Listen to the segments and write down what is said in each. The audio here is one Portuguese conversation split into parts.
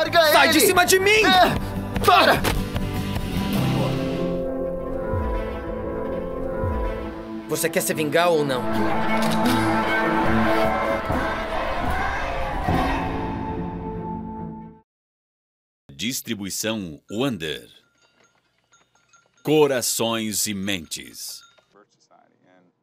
Larga ele! Sai de cima de mim! Para! Você quer se vingar ou não? Distribuição Wonder. Corações e mentes.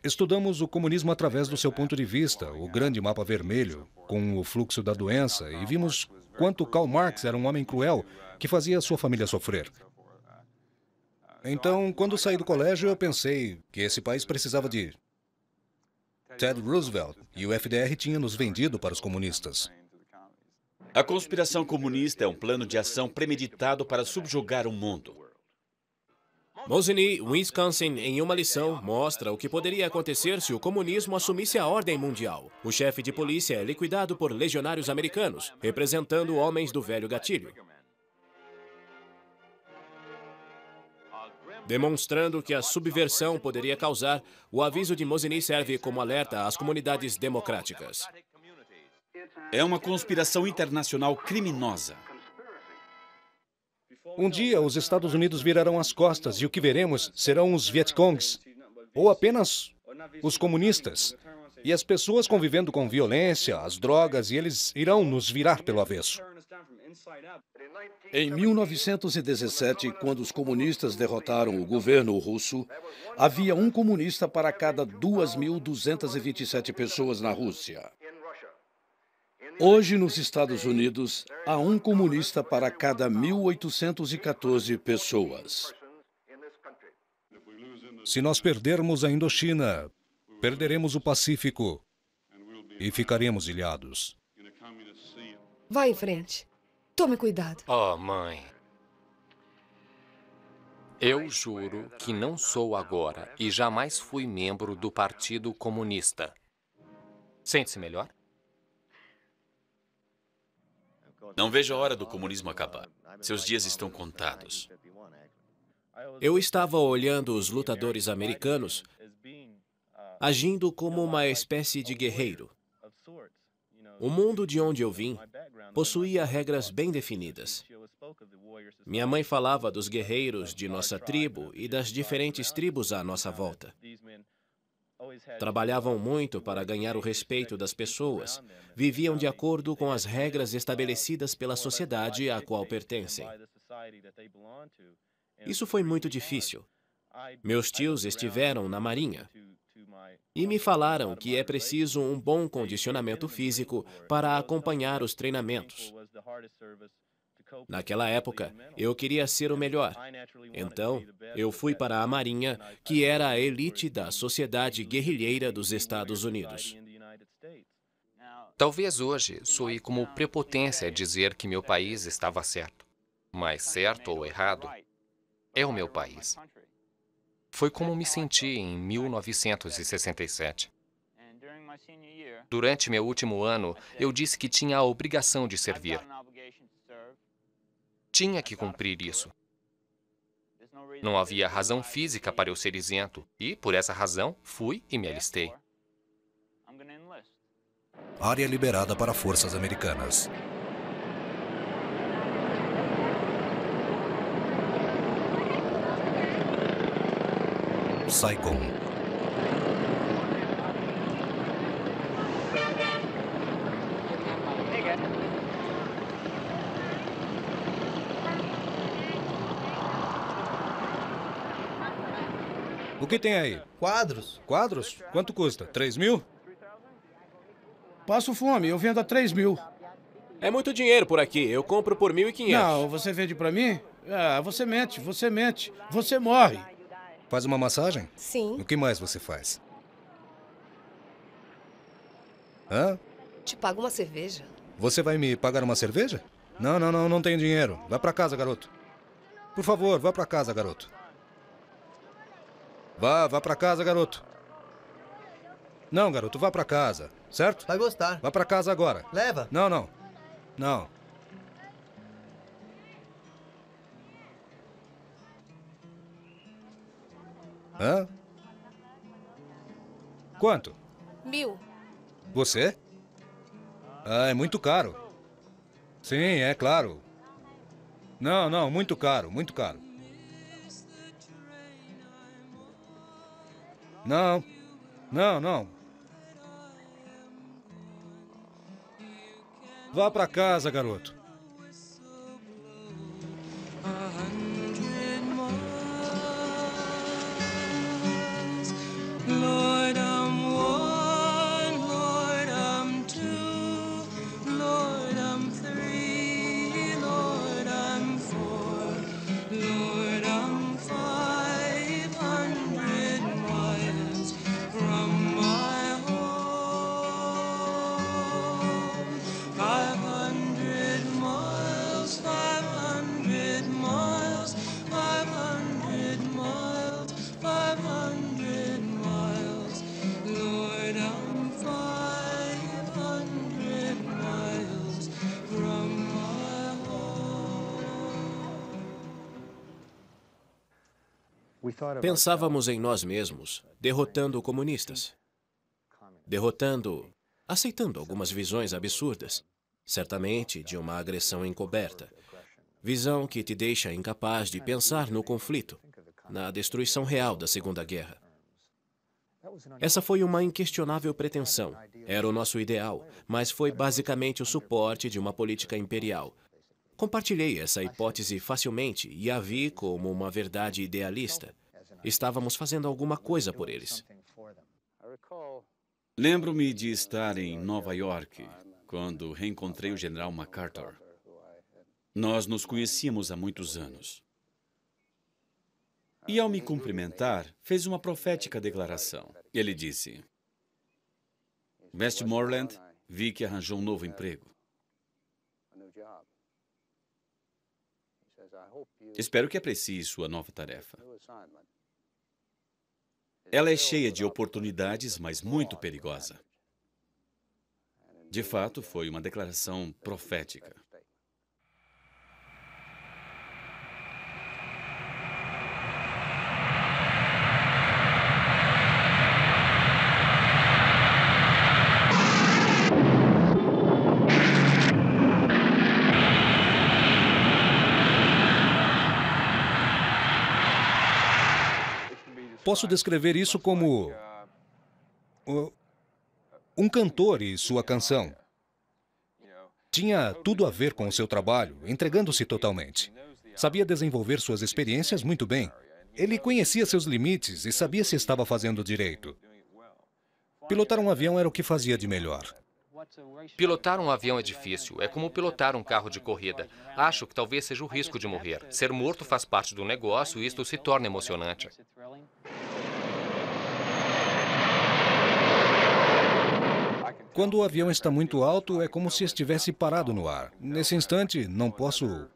Estudamos o comunismo através do seu ponto de vista, o grande mapa vermelho, com o fluxo da doença, e vimos quanto Karl Marx era um homem cruel que fazia sua família sofrer. Então, quando saí do colégio, eu pensei que esse país precisava de Ted Roosevelt, e o FDR tinha nos vendido para os comunistas. A conspiração comunista é um plano de ação premeditado para subjugar o mundo. Mosinee, Wisconsin, em uma lição, mostra o que poderia acontecer se o comunismo assumisse a ordem mundial. O chefe de polícia é liquidado por legionários americanos, representando homens do velho gatilho. Demonstrando que a subversão poderia causar, o aviso de Mosinee serve como alerta às comunidades democráticas. É uma conspiração internacional criminosa. Um dia, os Estados Unidos virarão as costas e o que veremos serão os Vietcongs, ou apenas os comunistas, e as pessoas convivendo com violência, as drogas, e eles irão nos virar pelo avesso. Em 1917, quando os comunistas derrotaram o governo russo, havia um comunista para cada 2.227 pessoas na Rússia. Hoje, nos Estados Unidos, há um comunista para cada 1.814 pessoas. Se nós perdermos a Indochina, perderemos o Pacífico e ficaremos ilhados. Vá em frente. Tome cuidado. Oh, mãe. Eu juro que não sou agora e jamais fui membro do Partido Comunista. Sente-se melhor? Não vejo a hora do comunismo acabar. Seus dias estão contados. Eu estava olhando os lutadores americanos agindo como uma espécie de guerreiro. O mundo de onde eu vim possuía regras bem definidas. Minha mãe falava dos guerreiros de nossa tribo e das diferentes tribos à nossa volta. Trabalhavam muito para ganhar o respeito das pessoas, viviam de acordo com as regras estabelecidas pela sociedade à qual pertencem. Isso foi muito difícil. Meus tios estiveram na Marinha e me falaram que é preciso um bom condicionamento físico para acompanhar os treinamentos. Naquela época, eu queria ser o melhor. Então, eu fui para a Marinha, que era a elite da sociedade guerrilheira dos Estados Unidos. Talvez hoje soe como prepotência dizer que meu país estava certo. Mas certo ou errado, é o meu país. Foi como me senti em 1967. Durante meu último ano, eu disse que tinha a obrigação de servir. Tinha que cumprir isso. Não havia razão física para eu ser isento, e, por essa razão, fui e me alistei. Área liberada para forças americanas. Saigon. O que tem aí? Quadros. Quadros? Quanto custa? 3.000? Passo fome, eu vendo a 3.000. É muito dinheiro por aqui, eu compro por 1.500. Não, você vende pra mim? Ah, você mente, você mente. Você morre. Faz uma massagem? Sim. O que mais você faz? Hã? Te pago uma cerveja. Você vai me pagar uma cerveja? Não, não, não, não tenho dinheiro. Vai pra casa, garoto. Por favor, vá pra casa, garoto. Vá pra casa, garoto. Não, garoto, vá pra casa, certo? Vai gostar. Vá pra casa agora. Leva. Não, não. Não. Hã? Quanto? 1.000. Você? Ah, é muito caro. Sim, é claro. Não, não, muito caro, muito caro. Não, não, não. Vá pra casa, garoto. Lord, I'm one, Lord, I'm two, Lord, I'm three, Lord, I'm four, Lord, I'm 500 miles from my home. 500 miles, 500 miles, 500 miles, 500 miles. Lord, I'm 500 miles from my home. Pensávamos em nós mesmos, derrotando comunistas. Aceitando algumas visões absurdas, certamente de uma agressão encoberta. Visão que te deixa incapaz de pensar no conflito, na destruição real da Segunda Guerra. Essa foi uma inquestionável pretensão. Era o nosso ideal, mas foi basicamente o suporte de uma política imperial. Compartilhei essa hipótese facilmente e a vi como uma verdade idealista. Estávamos fazendo alguma coisa por eles. Lembro-me de estar em Nova York, quando reencontrei o general MacArthur. Nós nos conhecíamos há muitos anos. E ao me cumprimentar, fez uma profética declaração. Ele disse: Westmoreland, vi que arranjou um novo emprego. Espero que aprecie sua nova tarefa. Ela é cheia de oportunidades, mas muito perigosa. De fato, foi uma declaração profética. Posso descrever isso como um cantor e sua canção. Tinha tudo a ver com o seu trabalho, entregando-se totalmente. Sabia desenvolver suas experiências muito bem. Ele conhecia seus limites e sabia se estava fazendo direito. Pilotar um avião era o que fazia de melhor. Pilotar um avião é difícil. É como pilotar um carro de corrida. Acho que talvez seja o risco de morrer. Ser morto faz parte do negócio e isto se torna emocionante. Quando o avião está muito alto, é como se estivesse parado no ar. Nesse instante, não posso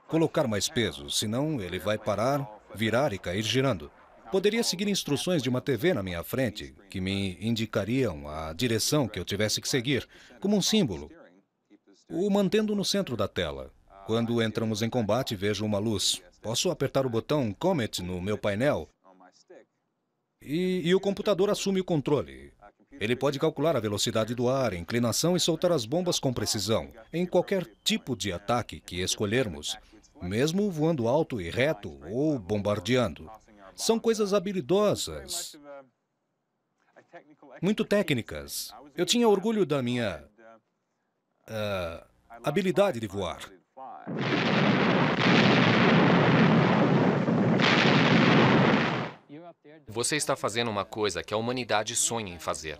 colocar mais peso, senão ele vai parar, virar e cair girando. Poderia seguir instruções de uma TV na minha frente, que me indicariam a direção que eu tivesse que seguir, como um símbolo, o mantendo no centro da tela. Quando entramos em combate, vejo uma luz. Posso apertar o botão Comet no meu painel e o computador assume o controle. Ele pode calcular a velocidade do ar, a inclinação e soltar as bombas com precisão, em qualquer tipo de ataque que escolhermos, mesmo voando alto e reto ou bombardeando. São coisas habilidosas, muito técnicas. Eu tinha orgulho da minha habilidade de voar. Você está fazendo uma coisa que a humanidade sonha em fazer,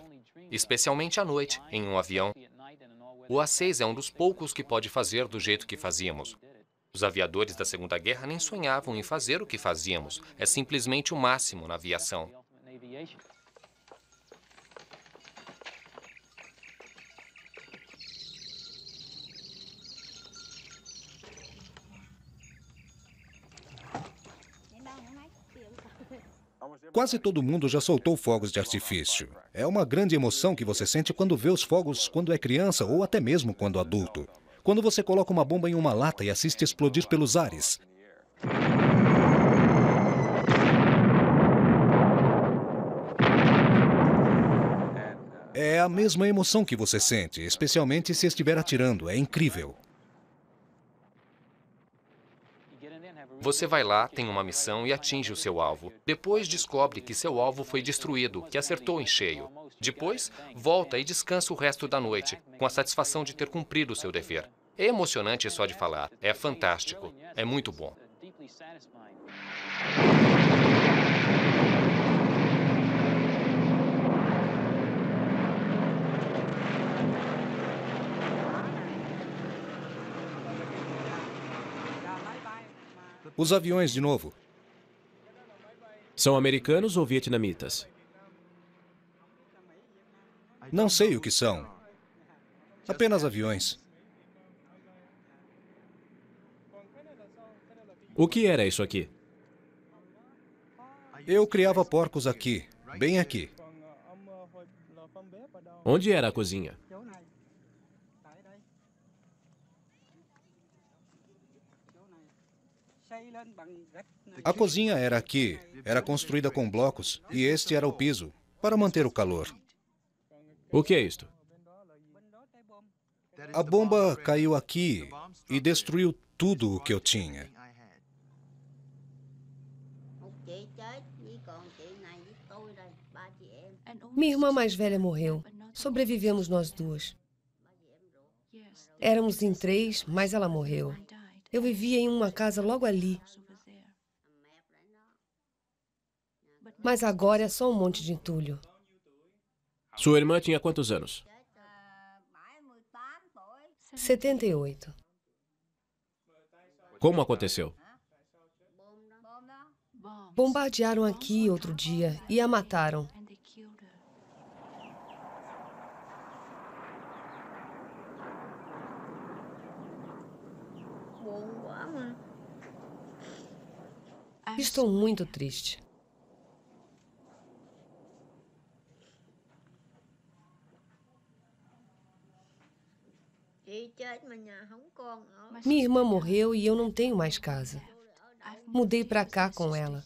especialmente à noite, em um avião. O A6 é um dos poucos que pode fazer do jeito que fazíamos. Os aviadores da Segunda Guerra nem sonhavam em fazer o que fazíamos. É simplesmente o máximo na aviação. Quase todo mundo já soltou fogos de artifício. É uma grande emoção que você sente quando vê os fogos quando é criança ou até mesmo quando adulto. Quando você coloca uma bomba em uma lata e assiste explodir pelos ares. É a mesma emoção que você sente, especialmente se estiver atirando. É incrível. Você vai lá, tem uma missão e atinge o seu alvo. Depois descobre que seu alvo foi destruído, que acertou em cheio. Depois, volta e descansa o resto da noite, com a satisfação de ter cumprido o seu dever. É emocionante só de falar. É fantástico. É muito bom. Os aviões de novo. São americanos ou vietnamitas? Não sei o que são. Apenas aviões. O que era isso aqui? Eu criava porcos aqui, bem aqui. Onde era a cozinha? A cozinha era aqui, era construída com blocos e este era o piso, para manter o calor. O que é isto? A bomba caiu aqui e destruiu tudo o que eu tinha. Minha irmã mais velha morreu. Sobrevivemos nós duas. Éramos em 3, mas ela morreu. Eu vivia em uma casa logo ali. Mas agora é só um monte de entulho. Sua irmã tinha quantos anos? 78. Como aconteceu? Bombardearam aqui outro dia e a mataram. Estou muito triste. Minha irmã morreu e eu não tenho mais casa. Mudei para cá com ela.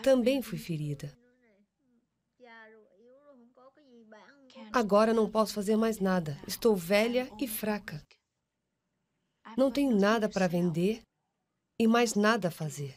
Também fui ferida. Agora não posso fazer mais nada. Estou velha e fraca. Não tenho nada para vender e mais nada a fazer.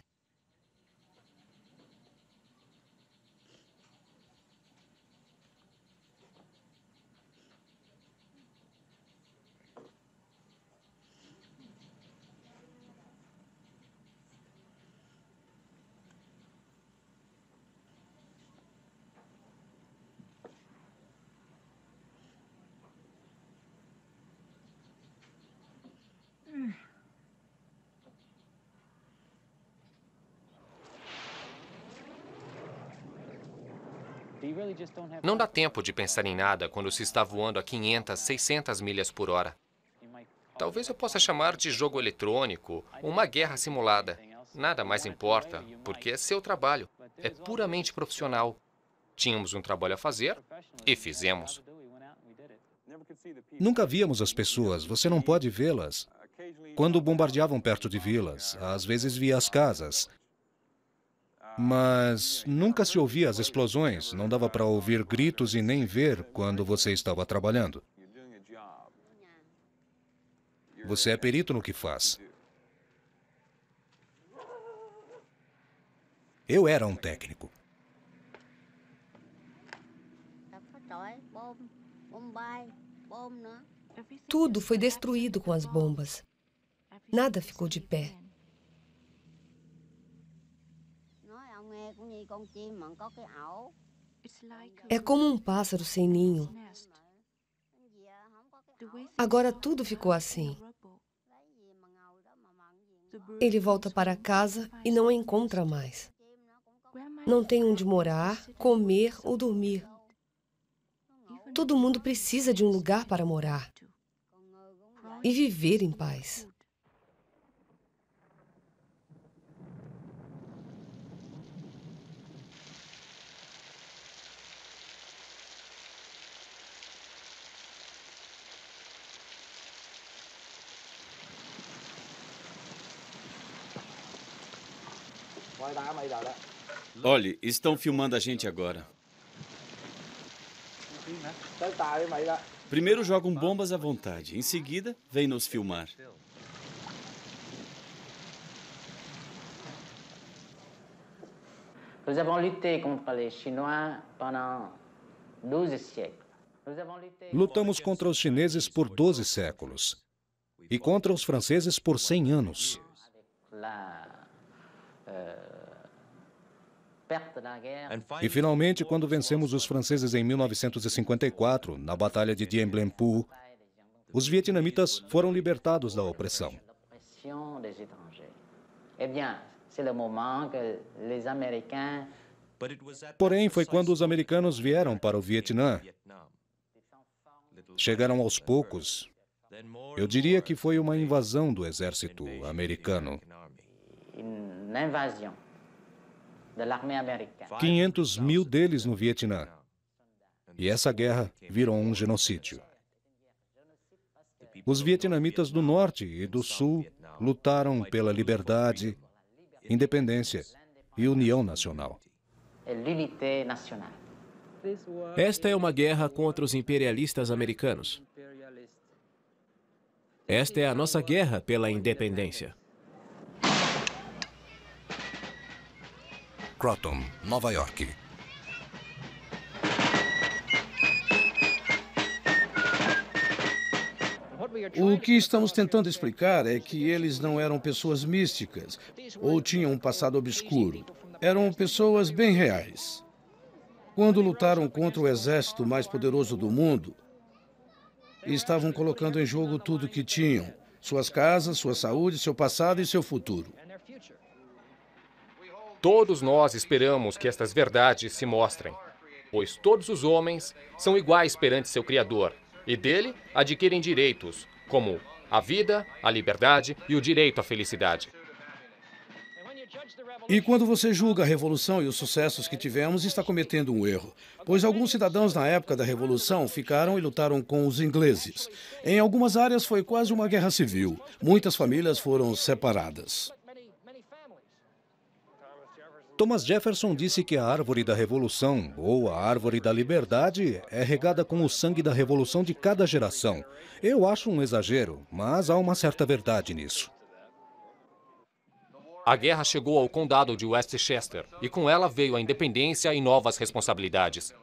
Não dá tempo de pensar em nada quando se está voando a 500, 600 milhas por hora. Talvez eu possa chamar de jogo eletrônico, uma guerra simulada. Nada mais importa, porque é seu trabalho. É puramente profissional. Tínhamos um trabalho a fazer e fizemos. Nunca víamos as pessoas, você não pode vê-las. Quando bombardeavam perto de vilas, às vezes via as casas. Mas nunca se ouvia as explosões, não dava para ouvir gritos e nem ver quando você estava trabalhando. Você é perito no que faz. Eu era um técnico. Tudo foi destruído com as bombas. Nada ficou de pé. É como um pássaro sem ninho. Agora tudo ficou assim. Ele volta para casa e não a encontra mais. Não tem onde morar, comer ou dormir. Todo mundo precisa de um lugar para morar e viver em paz. Olhe, estão filmando a gente agora. Primeiro jogam bombas à vontade, em seguida, vêm nos filmar. Nous avons lutté contre les Chinois pendant 12 siècles. Lutamos contra os chineses por 12 séculos e contra os franceses por 100 anos. E finalmente, quando vencemos os franceses em 1954, na Batalha de Dien Bien Phu, os vietnamitas foram libertados da opressão. Porém, foi quando os americanos vieram para o Vietnã. Chegaram aos poucos. Eu diria que foi uma invasão do exército americano. 500 mil deles no Vietnã. E essa guerra virou um genocídio. Os vietnamitas do norte e do sul lutaram pela liberdade, independência e união nacional. Esta é uma guerra contra os imperialistas americanos. Esta é a nossa guerra pela independência. Croton, Nova York. O que estamos tentando explicar é que eles não eram pessoas místicas ou tinham um passado obscuro. Eram pessoas bem reais. Quando lutaram contra o exército mais poderoso do mundo, estavam colocando em jogo tudo o que tinham: suas casas, sua saúde, seu passado e seu futuro. Todos nós esperamos que estas verdades se mostrem, pois todos os homens são iguais perante seu Criador, e dele adquirem direitos, como a vida, a liberdade e o direito à felicidade. E quando você julga a Revolução e os sucessos que tivemos, está cometendo um erro, pois alguns cidadãos na época da Revolução ficaram e lutaram com os ingleses. Em algumas áreas foi quase uma guerra civil. Muitas famílias foram separadas. Thomas Jefferson disse que a árvore da Revolução, ou a árvore da Liberdade, é regada com o sangue da Revolução de cada geração. Eu acho um exagero, mas há uma certa verdade nisso. A guerra chegou ao condado de Westchester, e com ela veio a independência e novas responsabilidades.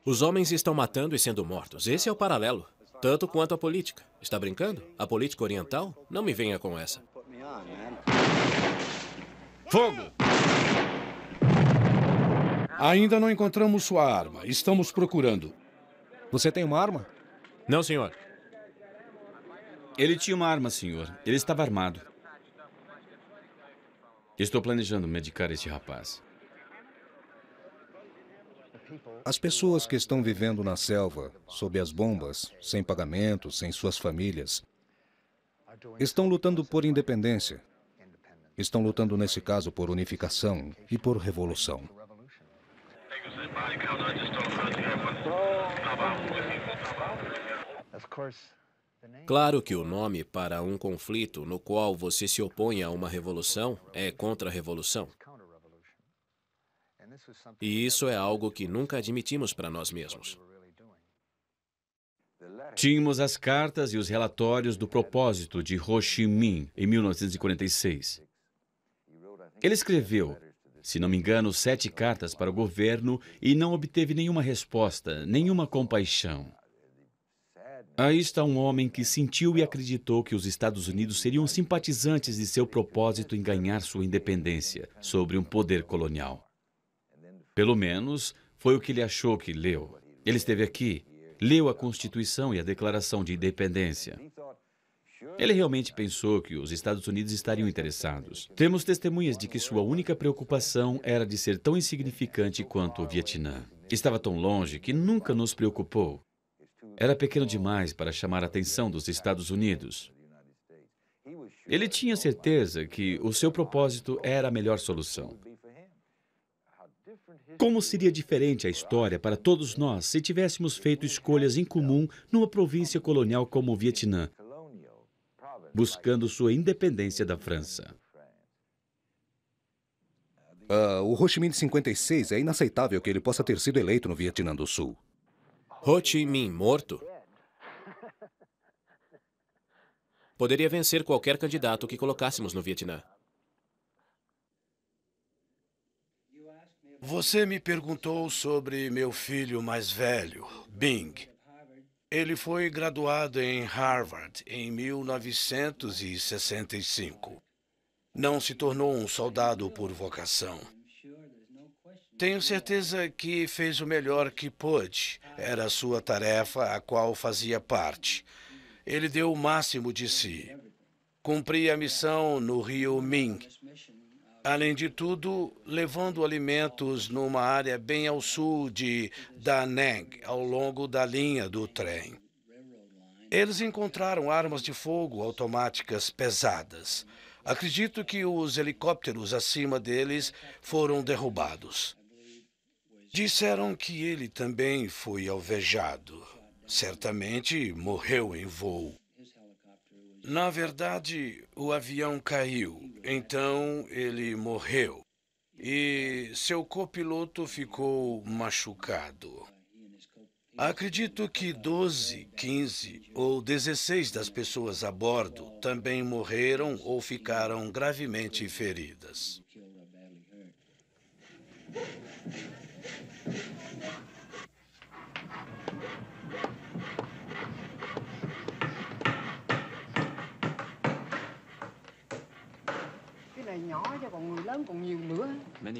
Os homens estão matando e sendo mortos. Esse é o paralelo, tanto quanto a política. Está brincando? A política oriental? Não me venha com essa. Fogo! Ainda não encontramos sua arma. Estamos procurando. Você tem uma arma? Não, senhor. Ele tinha uma arma, senhor. Ele estava armado. Estou planejando medicar este rapaz. As pessoas que estão vivendo na selva, sob as bombas, sem pagamento, sem suas famílias, estão lutando por independência. Estão lutando, nesse caso, por unificação e por revolução. Claro que o nome para um conflito no qual você se opõe a uma revolução é contra-revolução. E isso é algo que nunca admitimos para nós mesmos. Tínhamos as cartas e os relatórios do propósito de Ho Chi Minh, em 1946. Ele escreveu, se não me engano, 7 cartas para o governo e não obteve nenhuma resposta, nenhuma compaixão. Aí está um homem que sentiu e acreditou que os Estados Unidos seriam simpatizantes de seu propósito em ganhar sua independência sobre um poder colonial. Pelo menos, foi o que ele achou que leu. Ele esteve aqui, leu a Constituição e a Declaração de Independência. Ele realmente pensou que os Estados Unidos estariam interessados. Temos testemunhas de que sua única preocupação era de ser tão insignificante quanto o Vietnã. Estava tão longe que nunca nos preocupou. Era pequeno demais para chamar a atenção dos Estados Unidos. Ele tinha certeza que o seu propósito era a melhor solução. Como seria diferente a história para todos nós se tivéssemos feito escolhas em comum numa província colonial como o Vietnã, buscando sua independência da França? O Ho Chi Minh de 56 é inaceitável que ele possa ter sido eleito no Vietnã do Sul. Ho Chi Minh morto poderia vencer qualquer candidato que colocássemos no Vietnã. Você me perguntou sobre meu filho mais velho, Bing. Ele foi graduado em Harvard em 1965. Não se tornou um soldado por vocação. Tenho certeza que fez o melhor que pôde. Era a sua tarefa a qual fazia parte. Ele deu o máximo de si. Cumpria a missão no Rio Minh. Além de tudo, levando alimentos numa área bem ao sul de Da Nang, ao longo da linha do trem. Eles encontraram armas de fogo automáticas pesadas. Acredito que os helicópteros acima deles foram derrubados. Disseram que ele também foi alvejado. Certamente morreu em voo. Na verdade, o avião caiu, então ele morreu. E seu copiloto ficou machucado. Acredito que 12, 15 ou 16 das pessoas a bordo também morreram ou ficaram gravemente feridas.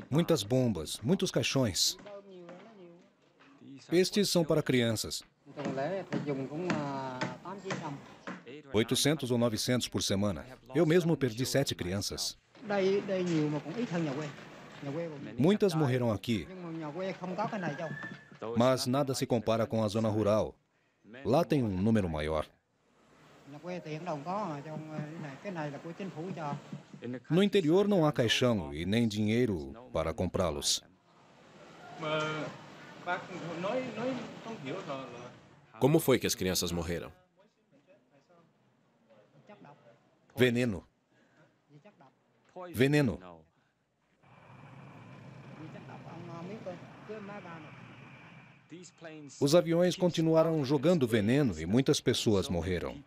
Muitas bombas, muitos caixões. Estes são para crianças. 800 ou 900 por semana. Eu mesmo perdi 7 crianças. Muitas morreram aqui, mas nada se compara com a zona rural. Lá tem um número maior. No interior não há caixão e nem dinheiro para comprá-los. Como foi que as crianças morreram? Veneno. Veneno. Os aviões continuaram jogando veneno e muitas pessoas morreram.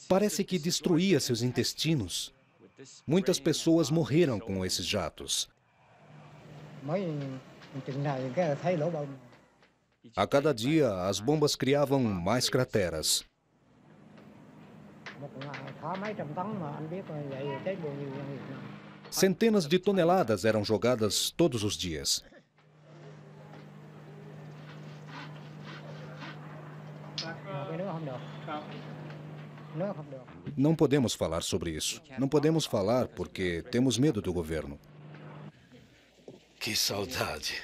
Parece que destruía seus intestinos. Muitas pessoas morreram com esses jatos. A cada dia, as bombas criavam mais crateras. Centenas de toneladas eram jogadas todos os dias. Não podemos falar sobre isso. Não podemos falar porque temos medo do governo. Que saudade.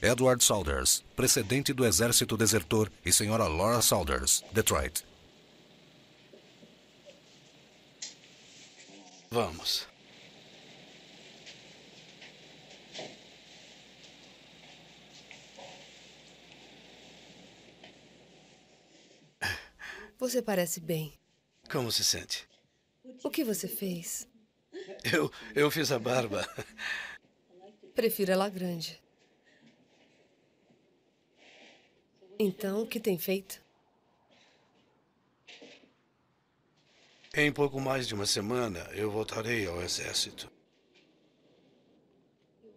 Edward Saunders, precedente do Exército Desertor, e Sra. Laura Saunders, Detroit. Vamos. Você parece bem. Como se sente? O que você fez? Eu fiz a barba. Prefiro ela grande. Então, o que tem feito? Em pouco mais de uma semana, eu voltarei ao exército.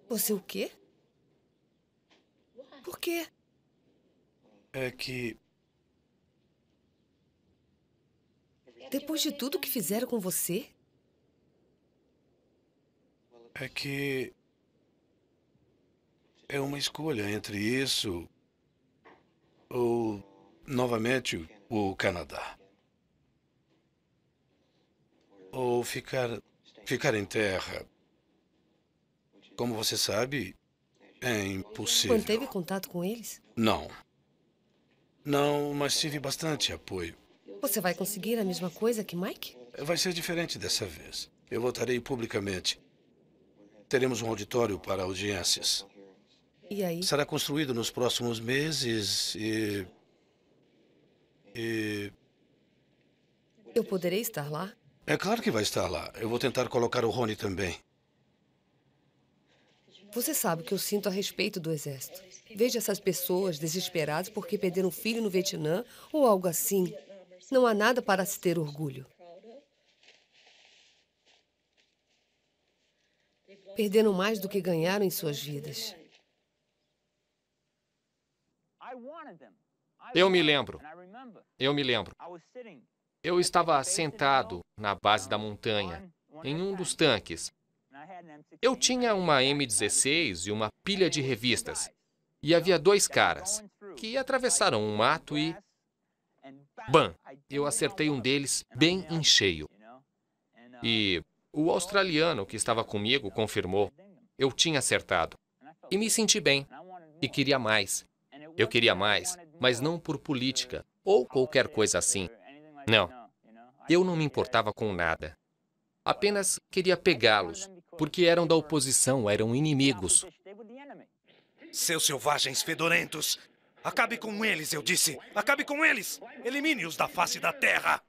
Você o quê? Por quê? É que... Depois de tudo que fizeram com você? É que... É uma escolha entre isso ou, novamente, o Canadá. Ou ficar em terra. Como você sabe, é impossível. Manteve contato com eles? Não. Não, mas tive bastante apoio. Você vai conseguir a mesma coisa que Mike? Vai ser diferente dessa vez. Eu voltarei publicamente. Teremos um auditório para audiências. E aí? Será construído nos próximos meses e... Eu poderei estar lá? É claro que vai estar lá. Eu vou tentar colocar o Rony também. Você sabe o que eu sinto a respeito do Exército. Veja essas pessoas desesperadas porque perderam um filho no Vietnã ou algo assim. Não há nada para se ter orgulho. Perderam mais do que ganharam em suas vidas. Eu me lembro. Eu estava sentado na base da montanha, em um dos tanques. Eu tinha uma M16 e uma pilha de revistas. E havia dois caras que atravessaram um mato e... Bam! Eu acertei um deles bem em cheio. E o australiano que estava comigo confirmou. Eu tinha acertado. E me senti bem. E queria mais. Eu queria mais, mas não por política ou qualquer coisa assim. Não. Eu não me importava com nada. Apenas queria pegá-los, porque eram da oposição, eram inimigos. Seus selvagens fedorentos! Acabe com eles, eu disse! Acabe com eles! Elimine-os da face da terra!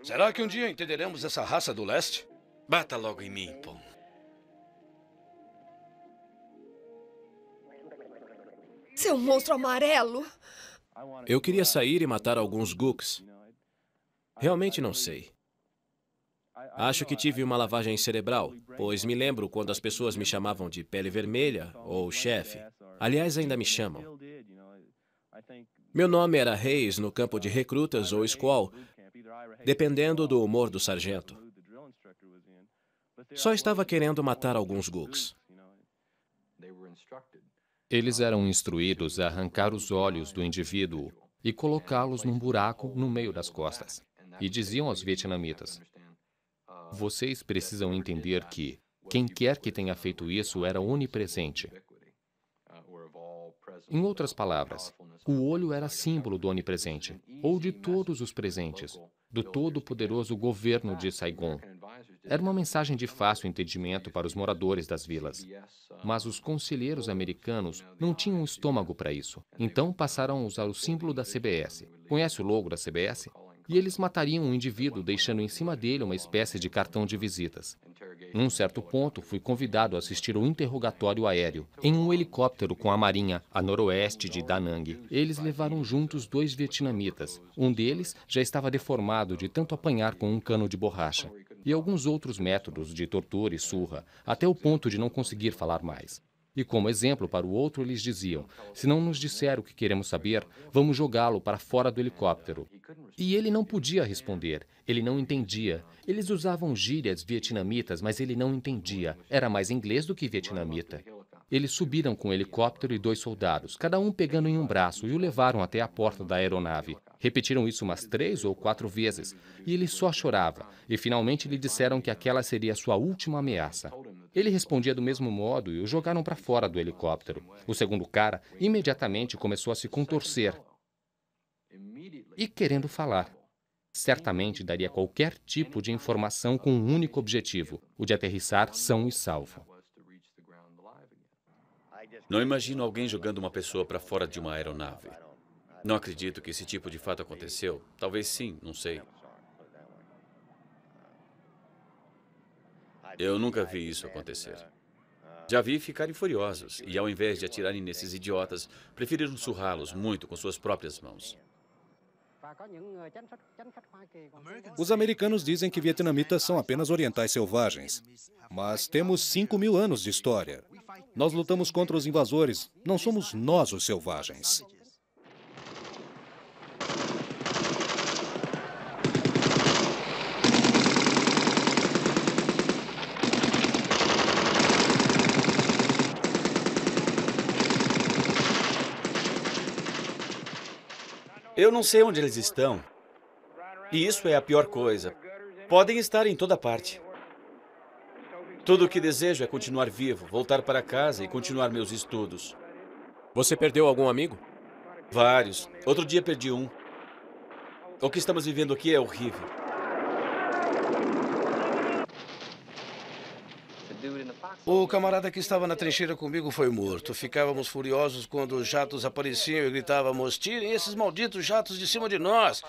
Será que um dia entenderemos essa raça do leste? Bata logo em mim, Pom. Seu monstro amarelo! Eu queria sair e matar alguns Gooks. Realmente não sei. Acho que tive uma lavagem cerebral, pois me lembro quando as pessoas me chamavam de pele vermelha ou chefe. Aliás, ainda me chamam. Meu nome era Reis no campo de recrutas ou Squall, dependendo do humor do sargento. Só estava querendo matar alguns Gooks. Eles eram instruídos a arrancar os olhos do indivíduo e colocá-los num buraco no meio das costas. E diziam aos vietnamitas: vocês precisam entender que quem quer que tenha feito isso era onipresente. Em outras palavras, o olho era símbolo do onipresente, ou de todos os presentes, do todo-poderoso governo de Saigon. Era uma mensagem de fácil entendimento para os moradores das vilas. Mas os conselheiros americanos não tinham estômago para isso. Então passaram a usar o símbolo da CBS. Conhece o logo da CBS? E eles matariam um indivíduo, deixando em cima dele uma espécie de cartão de visitas. Num certo ponto, fui convidado a assistir ao interrogatório aéreo, em um helicóptero com a Marinha, a noroeste de Da Nang. Eles levaram juntos 2 vietnamitas. Um deles já estava deformado de tanto apanhar com um cano de borracha. E alguns outros métodos de tortura e surra, até o ponto de não conseguir falar mais. E como exemplo para o outro, eles diziam: se não nos disser o que queremos saber, vamos jogá-lo para fora do helicóptero. E ele não podia responder. Ele não entendia. Eles usavam gírias vietnamitas, mas ele não entendia. Era mais inglês do que vietnamita. Eles subiram com o helicóptero e 2 soldados, cada um pegando em um braço, e o levaram até a porta da aeronave. Repetiram isso umas 3 ou 4 vezes, e ele só chorava, e finalmente lhe disseram que aquela seria a sua última ameaça. Ele respondia do mesmo modo e o jogaram para fora do helicóptero. O segundo cara imediatamente começou a se contorcer e querendo falar. Certamente daria qualquer tipo de informação com um único objetivo, o de aterrissar são e salvo. Não imagino alguém jogando uma pessoa para fora de uma aeronave. Não acredito que esse tipo de fato aconteceu. Talvez sim, não sei. Eu nunca vi isso acontecer. Já vi ficarem furiosos e, ao invés de atirarem nesses idiotas, preferiram surrá-los muito com suas próprias mãos. Os americanos dizem que vietnamitas são apenas orientais selvagens. Mas temos 5.000 anos de história. Nós lutamos contra os invasores. Não somos nós os selvagens. Eu não sei onde eles estão. E isso é a pior coisa. Podem estar em toda parte. Tudo o que desejo é continuar vivo, voltar para casa e continuar meus estudos. Você perdeu algum amigo? Vários. Outro dia perdi um. O que estamos vivendo aqui é horrível. O camarada que estava na trincheira comigo foi morto. Ficávamos furiosos quando os jatos apareciam e gritávamos: tirem esses malditos jatos de cima de nós!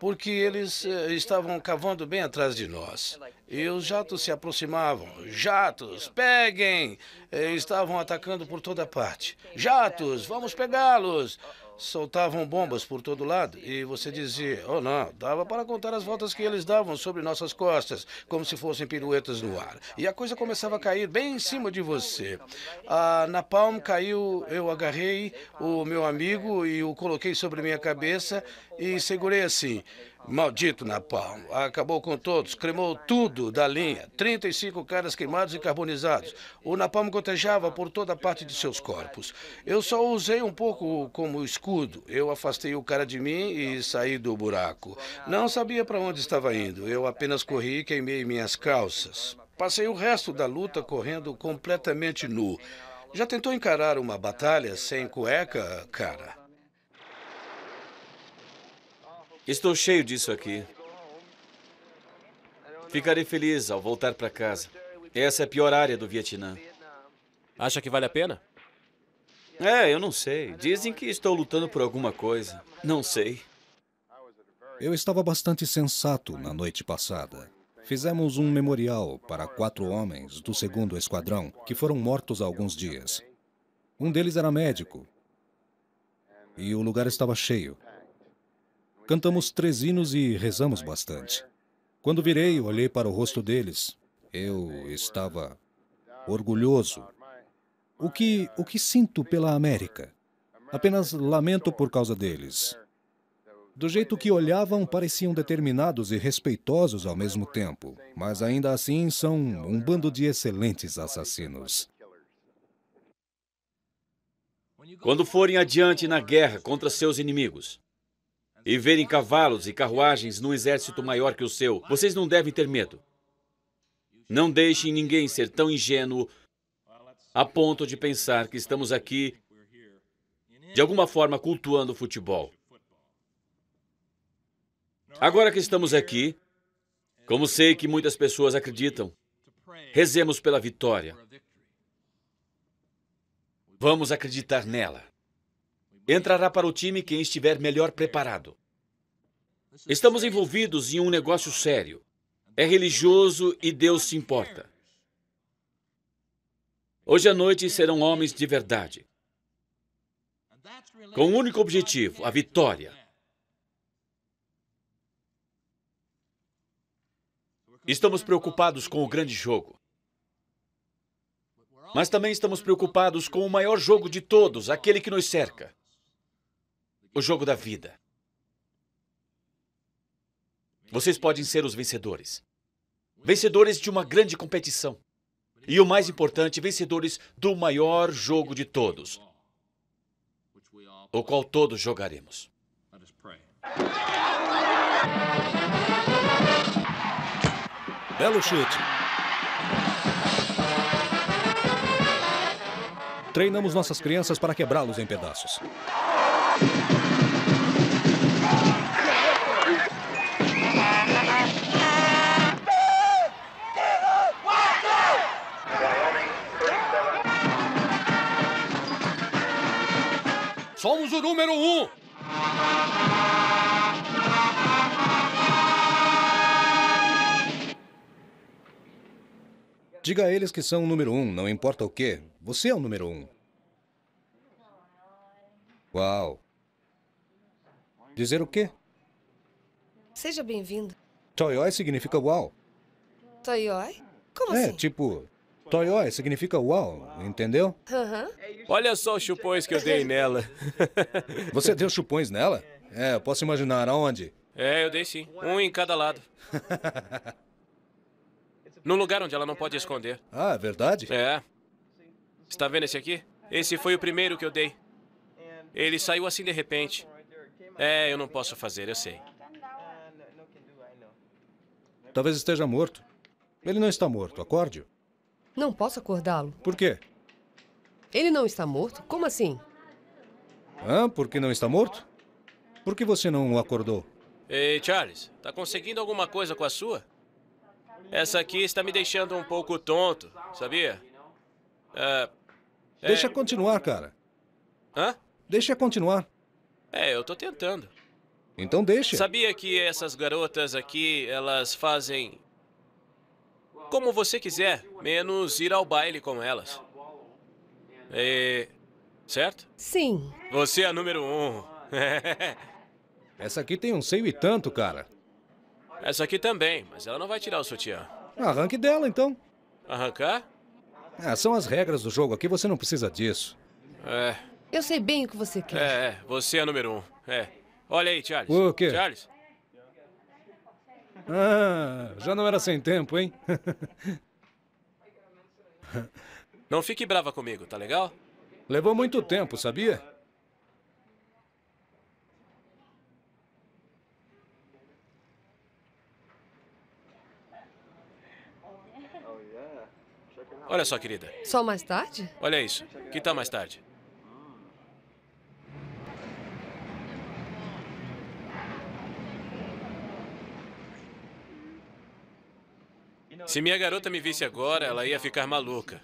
porque eles estavam cavando bem atrás de nós. E os jatos se aproximavam. Jatos, peguem! Estavam atacando por toda parte. Jatos, vamos pegá-los! Soltavam bombas por todo lado e você dizia, oh não, dava para contar as voltas que eles davam sobre nossas costas, como se fossem piruetas no ar. E a coisa começava a cair bem em cima de você. A napalm caiu, eu agarrei o meu amigo e o coloquei sobre minha cabeça e segurei assim. Maldito napalm, acabou com todos, cremou tudo da linha, 35 caras queimados e carbonizados. O napalm gotejava por toda parte de seus corpos. Eu só o usei um pouco como escudo. Eu afastei o cara de mim e saí do buraco. Não sabia para onde estava indo, eu apenas corri e queimei minhas calças. Passei o resto da luta correndo completamente nu. Já tentou encarar uma batalha sem cueca, cara? Estou cheio disso aqui. Ficarei feliz ao voltar para casa. Essa é a pior área do Vietnã. Acha que vale a pena? Eu não sei. Dizem que estou lutando por alguma coisa. Não sei. Eu estava bastante sensato na noite passada. Fizemos um memorial para 4 homens do 2º Esquadrão que foram mortos há alguns dias. Um deles era médico. E o lugar estava cheio. Cantamos 3 hinos e rezamos bastante. Quando virei, olhei para o rosto deles. Eu estava orgulhoso. O que sinto pela América? Apenas lamento por causa deles. Do jeito que olhavam, pareciam determinados e respeitosos ao mesmo tempo. Mas ainda assim são um bando de excelentes assassinos. Quando forem adiante na guerra contra seus inimigos, e verem cavalos e carruagens num exército maior que o seu, vocês não devem ter medo. Não deixem ninguém ser tão ingênuo a ponto de pensar que estamos aqui, de alguma forma, cultuando o futebol. Agora que estamos aqui, como sei que muitas pessoas acreditam, rezemos pela vitória. Vamos acreditar nela. Entrará para o time quem estiver melhor preparado. Estamos envolvidos em um negócio sério. É religioso e Deus se importa. Hoje à noite serão homens de verdade. Com um único objetivo, a vitória. Estamos preocupados com o grande jogo. Mas também estamos preocupados com o maior jogo de todos, aquele que nos cerca. O jogo da vida. Vocês podem ser os vencedores. Vencedores de uma grande competição. E o mais importante, vencedores do maior jogo de todos, o qual todos jogaremos. Belo chute. Treinamos nossas crianças para quebrá-los em pedaços. Somos o número 1! Diga a eles que são o número 1, não importa o quê. Você é o número 1. Uau. Dizer o quê? Seja bem-vindo. Toyoi significa uau. Toyoi? Como assim? Tipo, Toyoi significa uau, entendeu? Aham. Olha só os chupões que eu dei nela. Você deu chupões nela? Eu posso imaginar aonde. Eu dei sim. Um em cada lado. Num lugar onde ela não pode esconder. Ah, é verdade? Está vendo esse aqui? Esse foi o primeiro que eu dei. Ele saiu assim de repente. Eu não posso fazer, eu sei. Talvez esteja morto. Ele não está morto, acorde-o. Não posso acordá-lo. Por quê? Ele não está morto? Como assim? Porque não está morto? Por que você não o acordou? Ei, Charles, tá conseguindo alguma coisa com a sua? Essa aqui está me deixando um pouco tonto, sabia? Deixa continuar, cara. Hã? Deixa continuar. Eu tô tentando. Então deixa. Sabia que essas garotas aqui, elas fazem como você quiser, menos ir ao baile com elas. Certo? Sim. Você é a número 1. Essa aqui tem um seio e tanto, cara. Essa aqui também, mas ela não vai tirar o sutiã. Arranque dela, então. Arrancar? São as regras do jogo aqui, você não precisa disso. Eu sei bem o que você quer. Você é a número 1. Olha aí, Charles. O quê? Charles? Já não era sem tempo, hein? Não fique brava comigo, tá legal? Levou muito tempo, sabia? Olha só, querida. Só mais tarde? Olha isso. Que tal mais tarde? Se minha garota me visse agora, ela ia ficar maluca.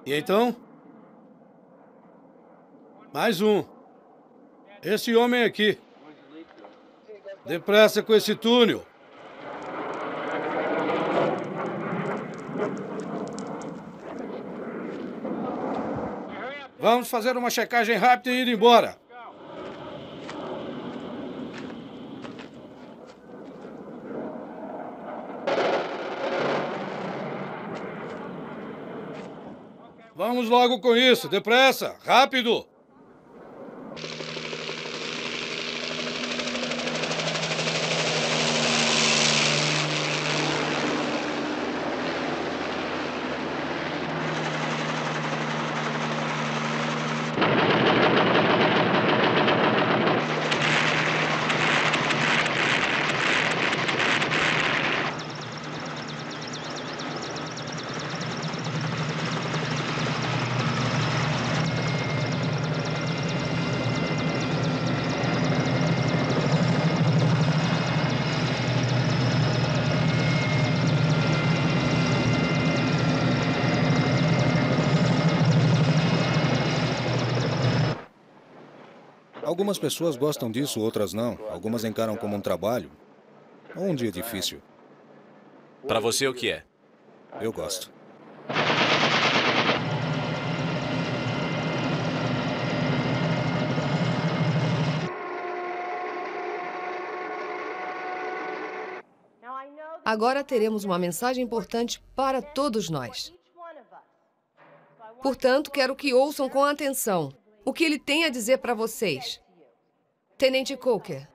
E então? Mais um. Esse homem aqui. Depressa com esse túnel. Vamos fazer uma checagem rápida e ir embora. Vamos logo com isso, depressa, rápido! Algumas pessoas gostam disso, outras não. Algumas encaram como um trabalho ou um dia difícil. Pra você, o que é? Eu gosto. Agora teremos uma mensagem importante para todos nós. Portanto, quero que ouçam com atenção o que ele tem a dizer para vocês. Tenente Coker.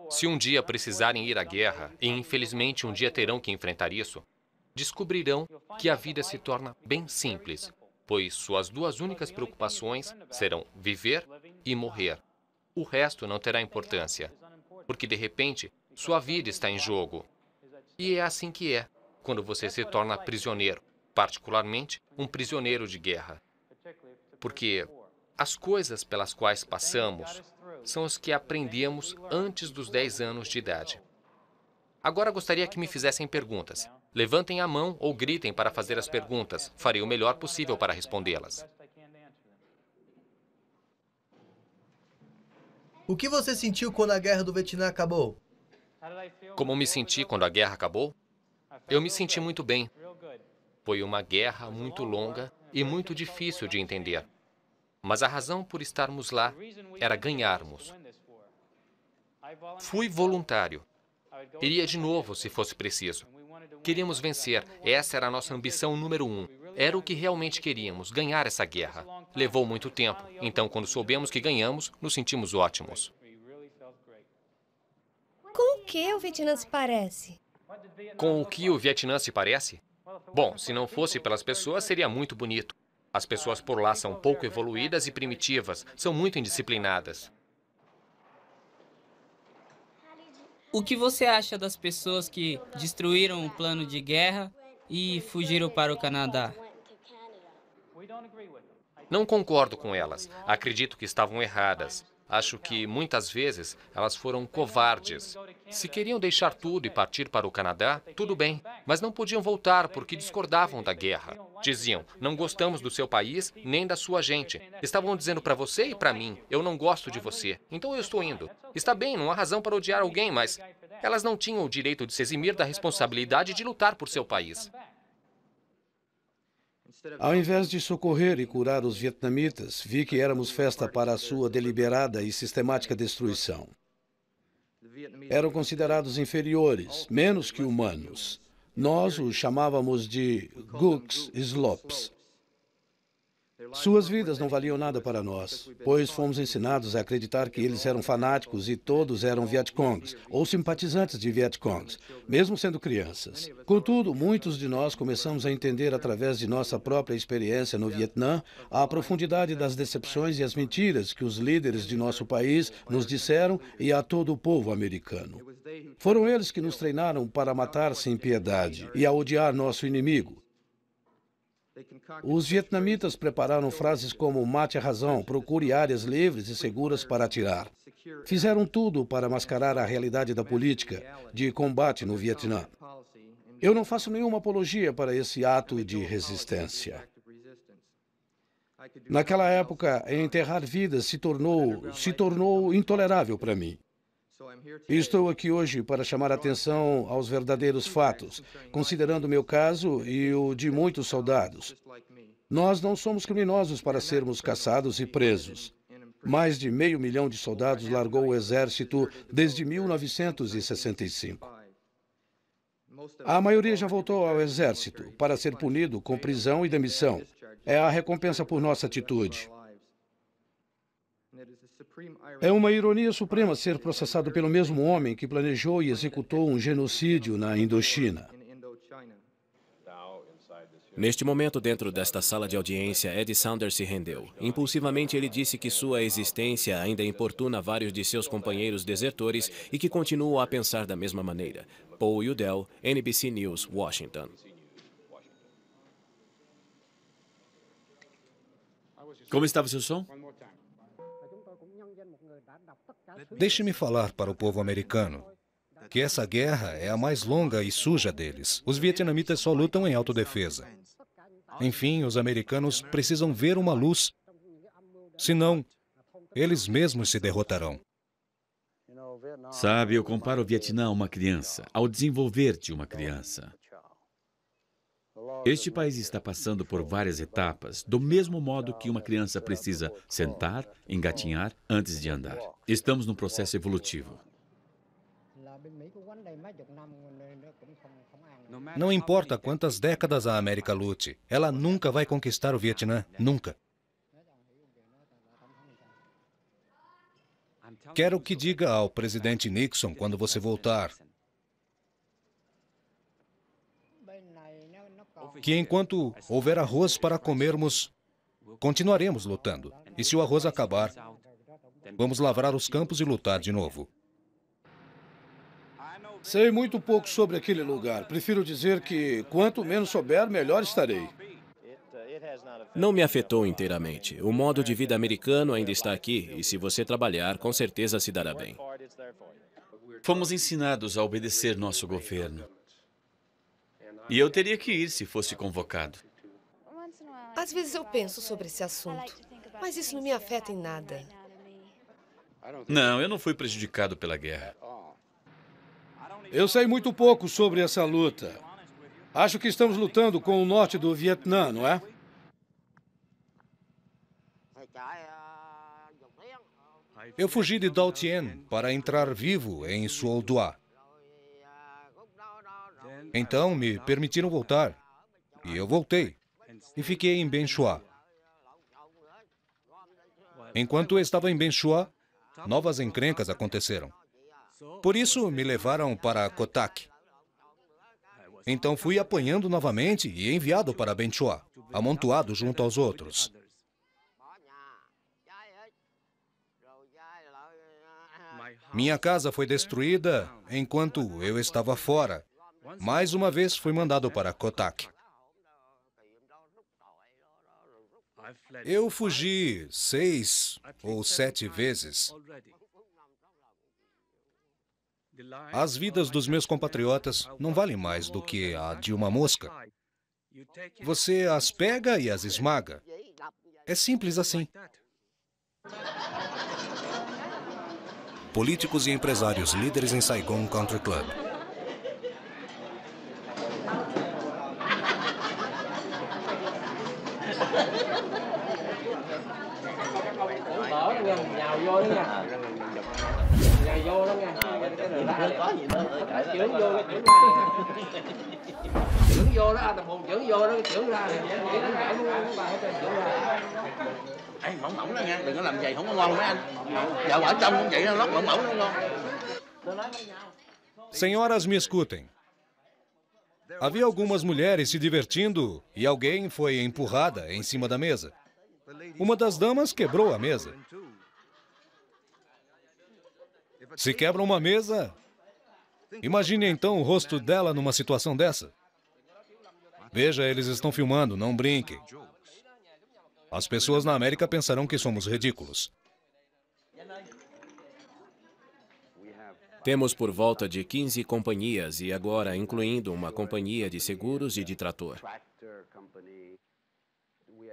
Se um dia precisarem ir à guerra, e infelizmente um dia terão que enfrentar isso, descobrirão que a vida se torna bem simples, pois suas duas únicas preocupações serão viver e morrer. O resto não terá importância, porque de repente sua vida está em jogo. E é assim que é quando você se torna prisioneiro, particularmente um prisioneiro de guerra. Porque as coisas pelas quais passamos são as que aprendemos antes dos 10 anos de idade. Agora gostaria que me fizessem perguntas. Levantem a mão ou gritem para fazer as perguntas. Farei o melhor possível para respondê-las. O que você sentiu quando a guerra do Vietnã acabou? Como me senti quando a guerra acabou? Eu me senti muito bem. Foi uma guerra muito longa e muito difícil de entender. Mas a razão por estarmos lá era ganharmos. Fui voluntário. Iria de novo se fosse preciso. Queríamos vencer. Essa era a nossa ambição número 1. Era o que realmente queríamos, ganhar essa guerra. Levou muito tempo. Então, quando soubemos que ganhamos, nos sentimos ótimos. Com o que o Vietnã se parece? Com o que o Vietnã se parece? Bom, se não fosse pelas pessoas, seria muito bonito. As pessoas por lá são pouco evoluídas e primitivas, são muito indisciplinadas. O que você acha das pessoas que destruíram o plano de guerra e fugiram para o Canadá? Não concordo com elas. Acredito que estavam erradas. Acho que, muitas vezes, elas foram covardes. Se queriam deixar tudo e partir para o Canadá, tudo bem. Mas não podiam voltar porque discordavam da guerra. Diziam, não gostamos do seu país nem da sua gente. Estavam dizendo para você e para mim, eu não gosto de você, então eu estou indo. Está bem, não há razão para odiar alguém, mas elas não tinham o direito de se eximir da responsabilidade de lutar por seu país. Ao invés de socorrer e curar os vietnamitas, vi que éramos festa para a sua deliberada e sistemática destruição. Eram considerados inferiores, menos que humanos. Nós os chamávamos de Gooks Slops. Suas vidas não valiam nada para nós, pois fomos ensinados a acreditar que eles eram fanáticos e todos eram Vietcongs, ou simpatizantes de Vietcongs, mesmo sendo crianças. Contudo, muitos de nós começamos a entender através de nossa própria experiência no Vietnã a profundidade das decepções e as mentiras que os líderes de nosso país nos disseram e a todo o povo americano. Foram eles que nos treinaram para matar sem piedade e a odiar nosso inimigo. Os vietnamitas prepararam frases como mate a razão, procure áreas livres e seguras para atirar. Fizeram tudo para mascarar a realidade da política de combate no Vietnã. Eu não faço nenhuma apologia para esse ato de resistência. Naquela época, enterrar vidas se tornou intolerável para mim. E estou aqui hoje para chamar a atenção aos verdadeiros fatos, considerando meu caso e o de muitos soldados. Nós não somos criminosos para sermos caçados e presos. Mais de 500 mil de soldados largou o exército desde 1965. A maioria já voltou ao exército para ser punido com prisão e demissão. É a recompensa por nossa atitude. É uma ironia suprema ser processado pelo mesmo homem que planejou e executou um genocídio na Indochina. Neste momento, dentro desta sala de audiência, Ed Saunders se rendeu. Impulsivamente, ele disse que sua existência ainda importuna vários de seus companheiros desertores e que continuam a pensar da mesma maneira. Paul Udell, NBC News, Washington. Como estava seu som? Deixe-me falar para o povo americano que essa guerra é a mais longa e suja deles. Os vietnamitas só lutam em autodefesa. Enfim, os americanos precisam ver uma luz. Senão, eles mesmos se derrotarão. Sabe, eu comparo o Vietnã a uma criança, ao desenvolver de uma criança. Este país está passando por várias etapas, do mesmo modo que uma criança precisa sentar, engatinhar antes de andar. Estamos num processo evolutivo. Não importa quantas décadas a América lute, ela nunca vai conquistar o Vietnã, nunca. Quero que diga ao presidente Nixon quando você voltar que enquanto houver arroz para comermos, continuaremos lutando. E se o arroz acabar, vamos lavrar os campos e lutar de novo. Sei muito pouco sobre aquele lugar. Prefiro dizer que quanto menos souber, melhor estarei. Não me afetou inteiramente. O modo de vida americano ainda está aqui e se você trabalhar, com certeza se dará bem. Fomos ensinados a obedecer nosso governo. E eu teria que ir se fosse convocado. Às vezes eu penso sobre esse assunto, mas isso não me afeta em nada. Não, eu não fui prejudicado pela guerra. Eu sei muito pouco sobre essa luta. Acho que estamos lutando com o norte do Vietnã, não é? Eu fugi de Dau Tien para entrar vivo em Suol Doa. Então me permitiram voltar. E eu voltei. E fiquei em Bien Hoa. Enquanto eu estava em Bien Hoa, novas encrencas aconteceram. Por isso, me levaram para Kotak. Então fui apanhando novamente e enviado para Bien Hoa, amontoado junto aos outros. Minha casa foi destruída enquanto eu estava fora. Mais uma vez fui mandado para Kotak. Eu fugi 6 ou 7 vezes. As vidas dos meus compatriotas não valem mais do que a de uma mosca. Você as pega e as esmaga. É simples assim. Políticos e empresários líderes em Saigon Country Club. Mỏng đó nha, đừng có làm vậy không có ngon mấy anh. Vợ ở trong cũng vậy, nó lót mỏng nó ngon. Senhoras, me escutem. Havia algumas mulheres se divertindo e alguém foi empurrada em cima da mesa. Uma das damas quebrou a mesa. Se quebra uma mesa, imagine então o rosto dela numa situação dessa. Veja, eles estão filmando, não brinquem. As pessoas na América pensarão que somos ridículos. Temos por volta de 15 companhias e agora incluindo uma companhia de seguros e de trator.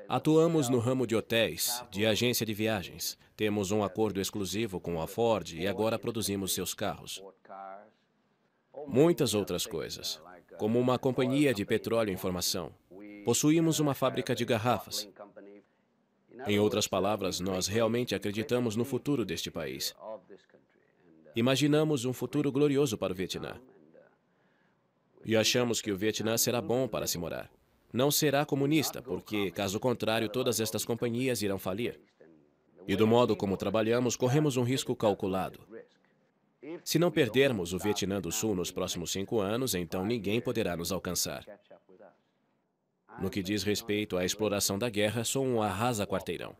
Atuamos no ramo de hotéis, de agência de viagens. Temos um acordo exclusivo com a Ford e agora produzimos seus carros. Muitas outras coisas, como uma companhia de petróleo em formação. Possuímos uma fábrica de garrafas. Em outras palavras, nós realmente acreditamos no futuro deste país. Imaginamos um futuro glorioso para o Vietnã. E achamos que o Vietnã será bom para se morar. Não será comunista, porque, caso contrário, todas estas companhias irão falir. E do modo como trabalhamos, corremos um risco calculado. Se não perdermos o Vietnã do Sul nos próximos 5 anos, então ninguém poderá nos alcançar. No que diz respeito à exploração da guerra, sou um arrasa-quarteirão.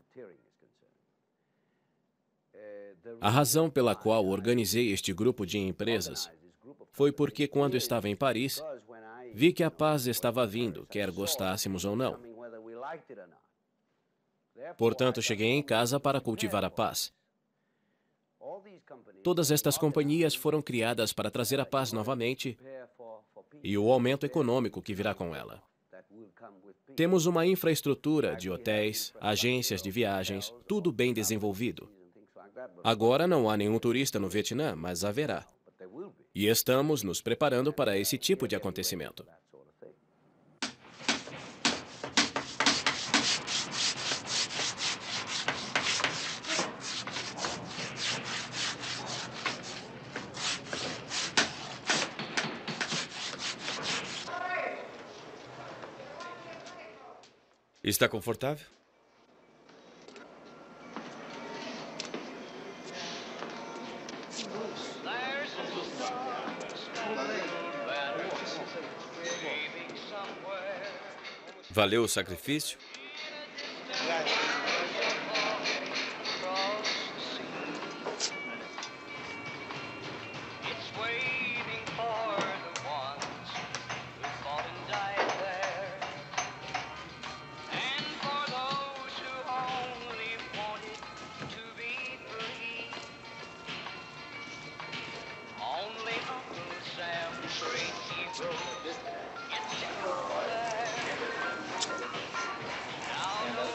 A razão pela qual organizei este grupo de empresas foi porque, quando estava em Paris, vi que a paz estava vindo, quer gostássemos ou não. Portanto, cheguei em casa para cultivar a paz. Todas estas companhias foram criadas para trazer a paz novamente e o aumento econômico que virá com ela. Temos uma infraestrutura de hotéis, agências de viagens, tudo bem desenvolvido. Agora não há nenhum turista no Vietnã, mas haverá. E estamos nos preparando para esse tipo de acontecimento. Está confortável? Valeu o sacrifício?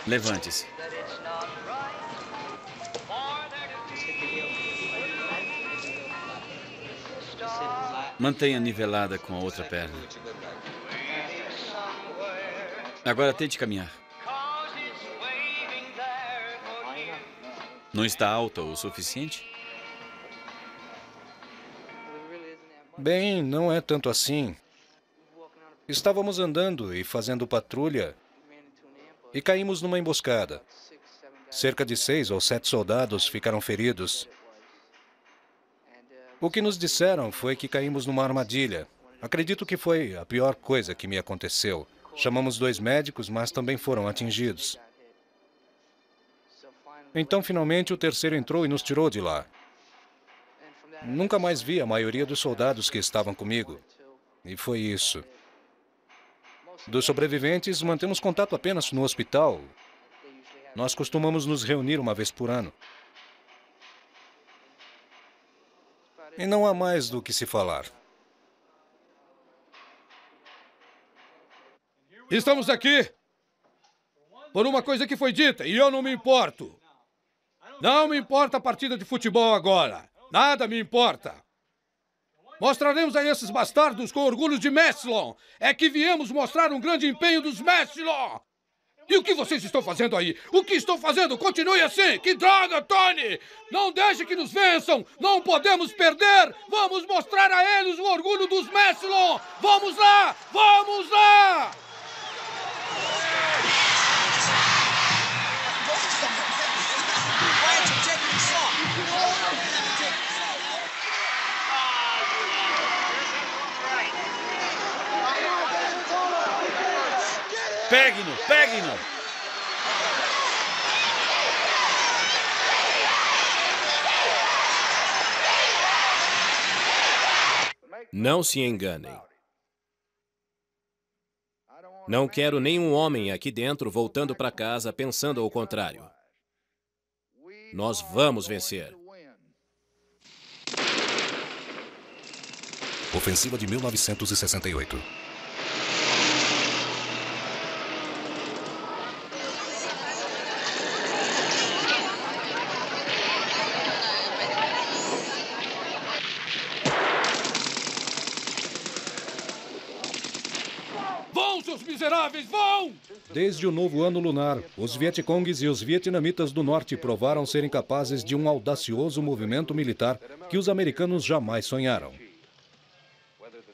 Levante-se. Mantenha nivelada com a outra perna. Agora tente caminhar. Não está alta o suficiente? Bem, não é tanto assim. Estávamos andando e fazendo patrulha e caímos numa emboscada. Cerca de 6 ou 7 soldados ficaram feridos. O que nos disseram foi que caímos numa armadilha. Acredito que foi a pior coisa que me aconteceu. Chamamos 2 médicos, mas também foram atingidos. Então, finalmente, o terceiro entrou e nos tirou de lá. Nunca mais vi a maioria dos soldados que estavam comigo. E foi isso. Dos sobreviventes, mantemos contato apenas no hospital. Nós costumamos nos reunir uma vez por ano. E não há mais do que se falar. Estamos aqui por uma coisa que foi dita e eu não me importo. Não me importa a partida de futebol agora. Nada me importa. Mostraremos a esses bastardos com orgulho de Massillon. É que viemos mostrar um grande empenho dos Massillon. E o que vocês estão fazendo aí? O que estão fazendo? Continue assim! Que droga, Tony! Não deixe que nos vençam! Não podemos perder! Vamos mostrar a eles o orgulho dos Massillon! Vamos lá! Vamos lá! Pegue-no! Pegue-no! Não se enganem. Não quero nenhum homem aqui dentro voltando para casa pensando ao contrário. Nós vamos vencer. Ofensiva de 1968. Vão, seus miseráveis, vão! Desde o novo ano lunar, os Vietcongues e os vietnamitas do norte provaram serem capazes de um audacioso movimento militar que os americanos jamais sonharam.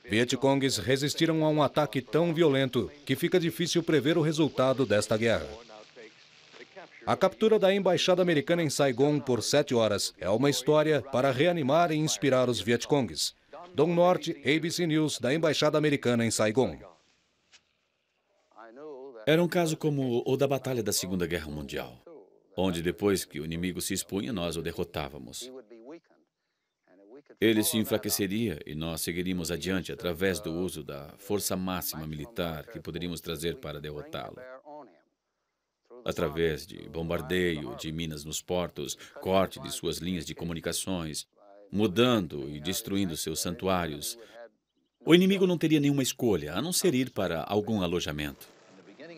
Vietcongues resistiram a um ataque tão violento que fica difícil prever o resultado desta guerra. A captura da embaixada americana em Saigon por 7 horas é uma história para reanimar e inspirar os Vietcongues. Dom Norte, ABC News, da embaixada americana em Saigon. Era um caso como o da Batalha da Segunda Guerra Mundial, onde depois que o inimigo se expunha, nós o derrotávamos. Ele se enfraqueceria e nós seguiríamos adiante através do uso da força máxima militar que poderíamos trazer para derrotá-lo. Através de bombardeio de minas nos portos, corte de suas linhas de comunicações, mudando e destruindo seus santuários. O inimigo não teria nenhuma escolha, a não ser ir para algum alojamento.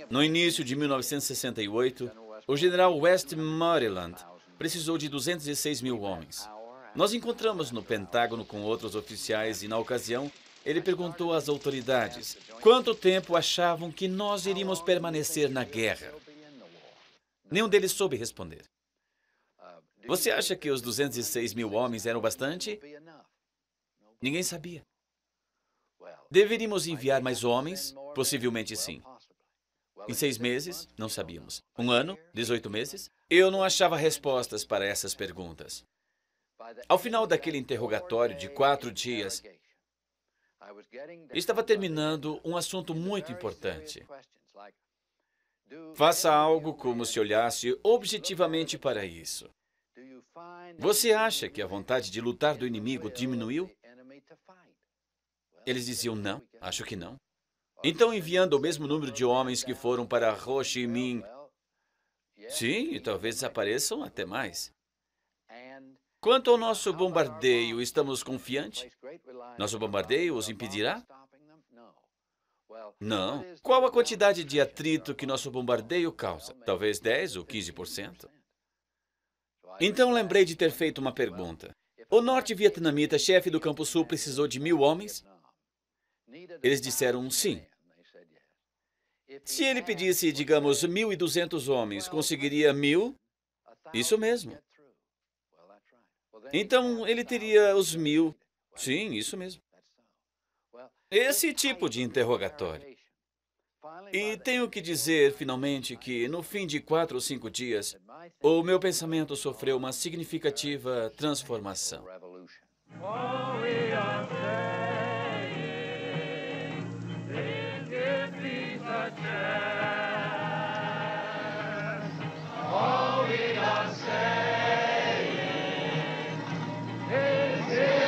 No início de 1968, o general Westmoreland precisou de 206 mil homens. Nós encontramos no Pentágono com outros oficiais e, na ocasião, ele perguntou às autoridades quanto tempo achavam que nós iríamos permanecer na guerra. Nenhum deles soube responder. Você acha que os 206 mil homens eram bastante? Ninguém sabia. Deveríamos enviar mais homens? Possivelmente sim. Em 6 meses? Não sabíamos. 1 ano? 18 meses? Eu não achava respostas para essas perguntas. Ao final daquele interrogatório de 4 dias, estava terminando um assunto muito importante. Faça algo como se olhasse objetivamente para isso. Você acha que a vontade de lutar do inimigo diminuiu? Eles diziam não, acho que não. Então, enviando o mesmo número de homens que foram para Ho Chi Minh, sim, e talvez apareçam até mais. Quanto ao nosso bombardeio, estamos confiantes? Nosso bombardeio os impedirá? Não. Qual a quantidade de atrito que nosso bombardeio causa? Talvez 10 ou 15%. Então lembrei de ter feito uma pergunta. O norte-vietnamita, chefe do Campo Sul, precisou de 1.000 homens? Eles disseram sim. Se ele pedisse, digamos, 1.200 homens, conseguiria 1.000? Isso mesmo. Então, ele teria os 1.000. Sim, isso mesmo. Esse tipo de interrogatório. E tenho que dizer, finalmente, que no fim de 4 ou 5 dias, o meu pensamento sofreu uma significativa transformação. All we are saying is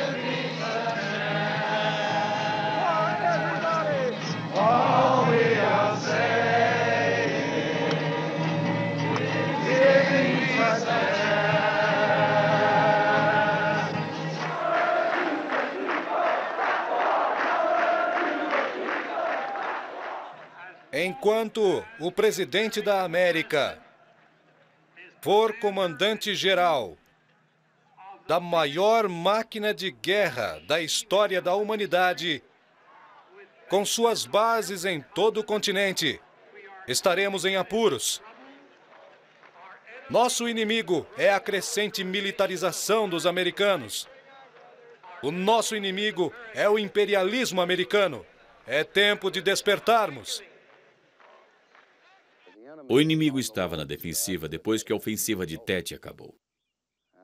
Enquanto o presidente da América for comandante-geral da maior máquina de guerra da história da humanidade, com suas bases em todo o continente, estaremos em apuros. Nosso inimigo é a crescente militarização dos americanos. O nosso inimigo é o imperialismo americano. É tempo de despertarmos. O inimigo estava na defensiva depois que a ofensiva de Tet acabou.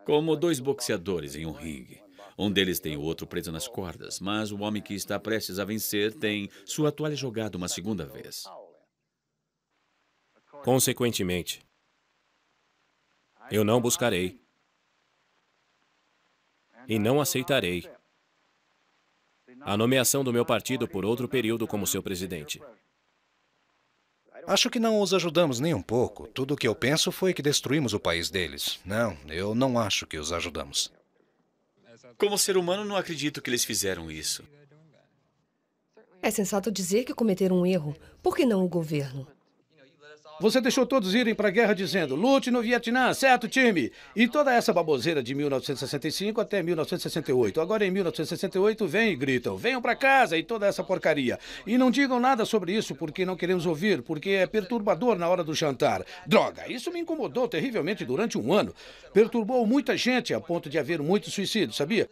Como dois boxeadores em um ringue. Um deles tem o outro preso nas cordas, mas o homem que está prestes a vencer tem sua toalha jogada uma segunda vez. Consequentemente, eu não buscarei e não aceitarei a nomeação do meu partido por outro período como seu presidente. Acho que não os ajudamos nem um pouco. Tudo o que eu penso foi que destruímos o país deles. Não, eu não acho que os ajudamos. Como ser humano, não acredito que eles fizeram isso. É sensato dizer que cometeram um erro. Por que não o governo? Você deixou todos irem para a guerra dizendo, lute no Vietnã, certo, time? E toda essa baboseira de 1965 até 1968. Agora, em 1968, vem e gritam, venham para casa e toda essa porcaria. E não digam nada sobre isso porque não queremos ouvir, porque é perturbador na hora do jantar. Droga, isso me incomodou terrivelmente durante um ano. Perturbou muita gente a ponto de haver muitos suicídios, sabia?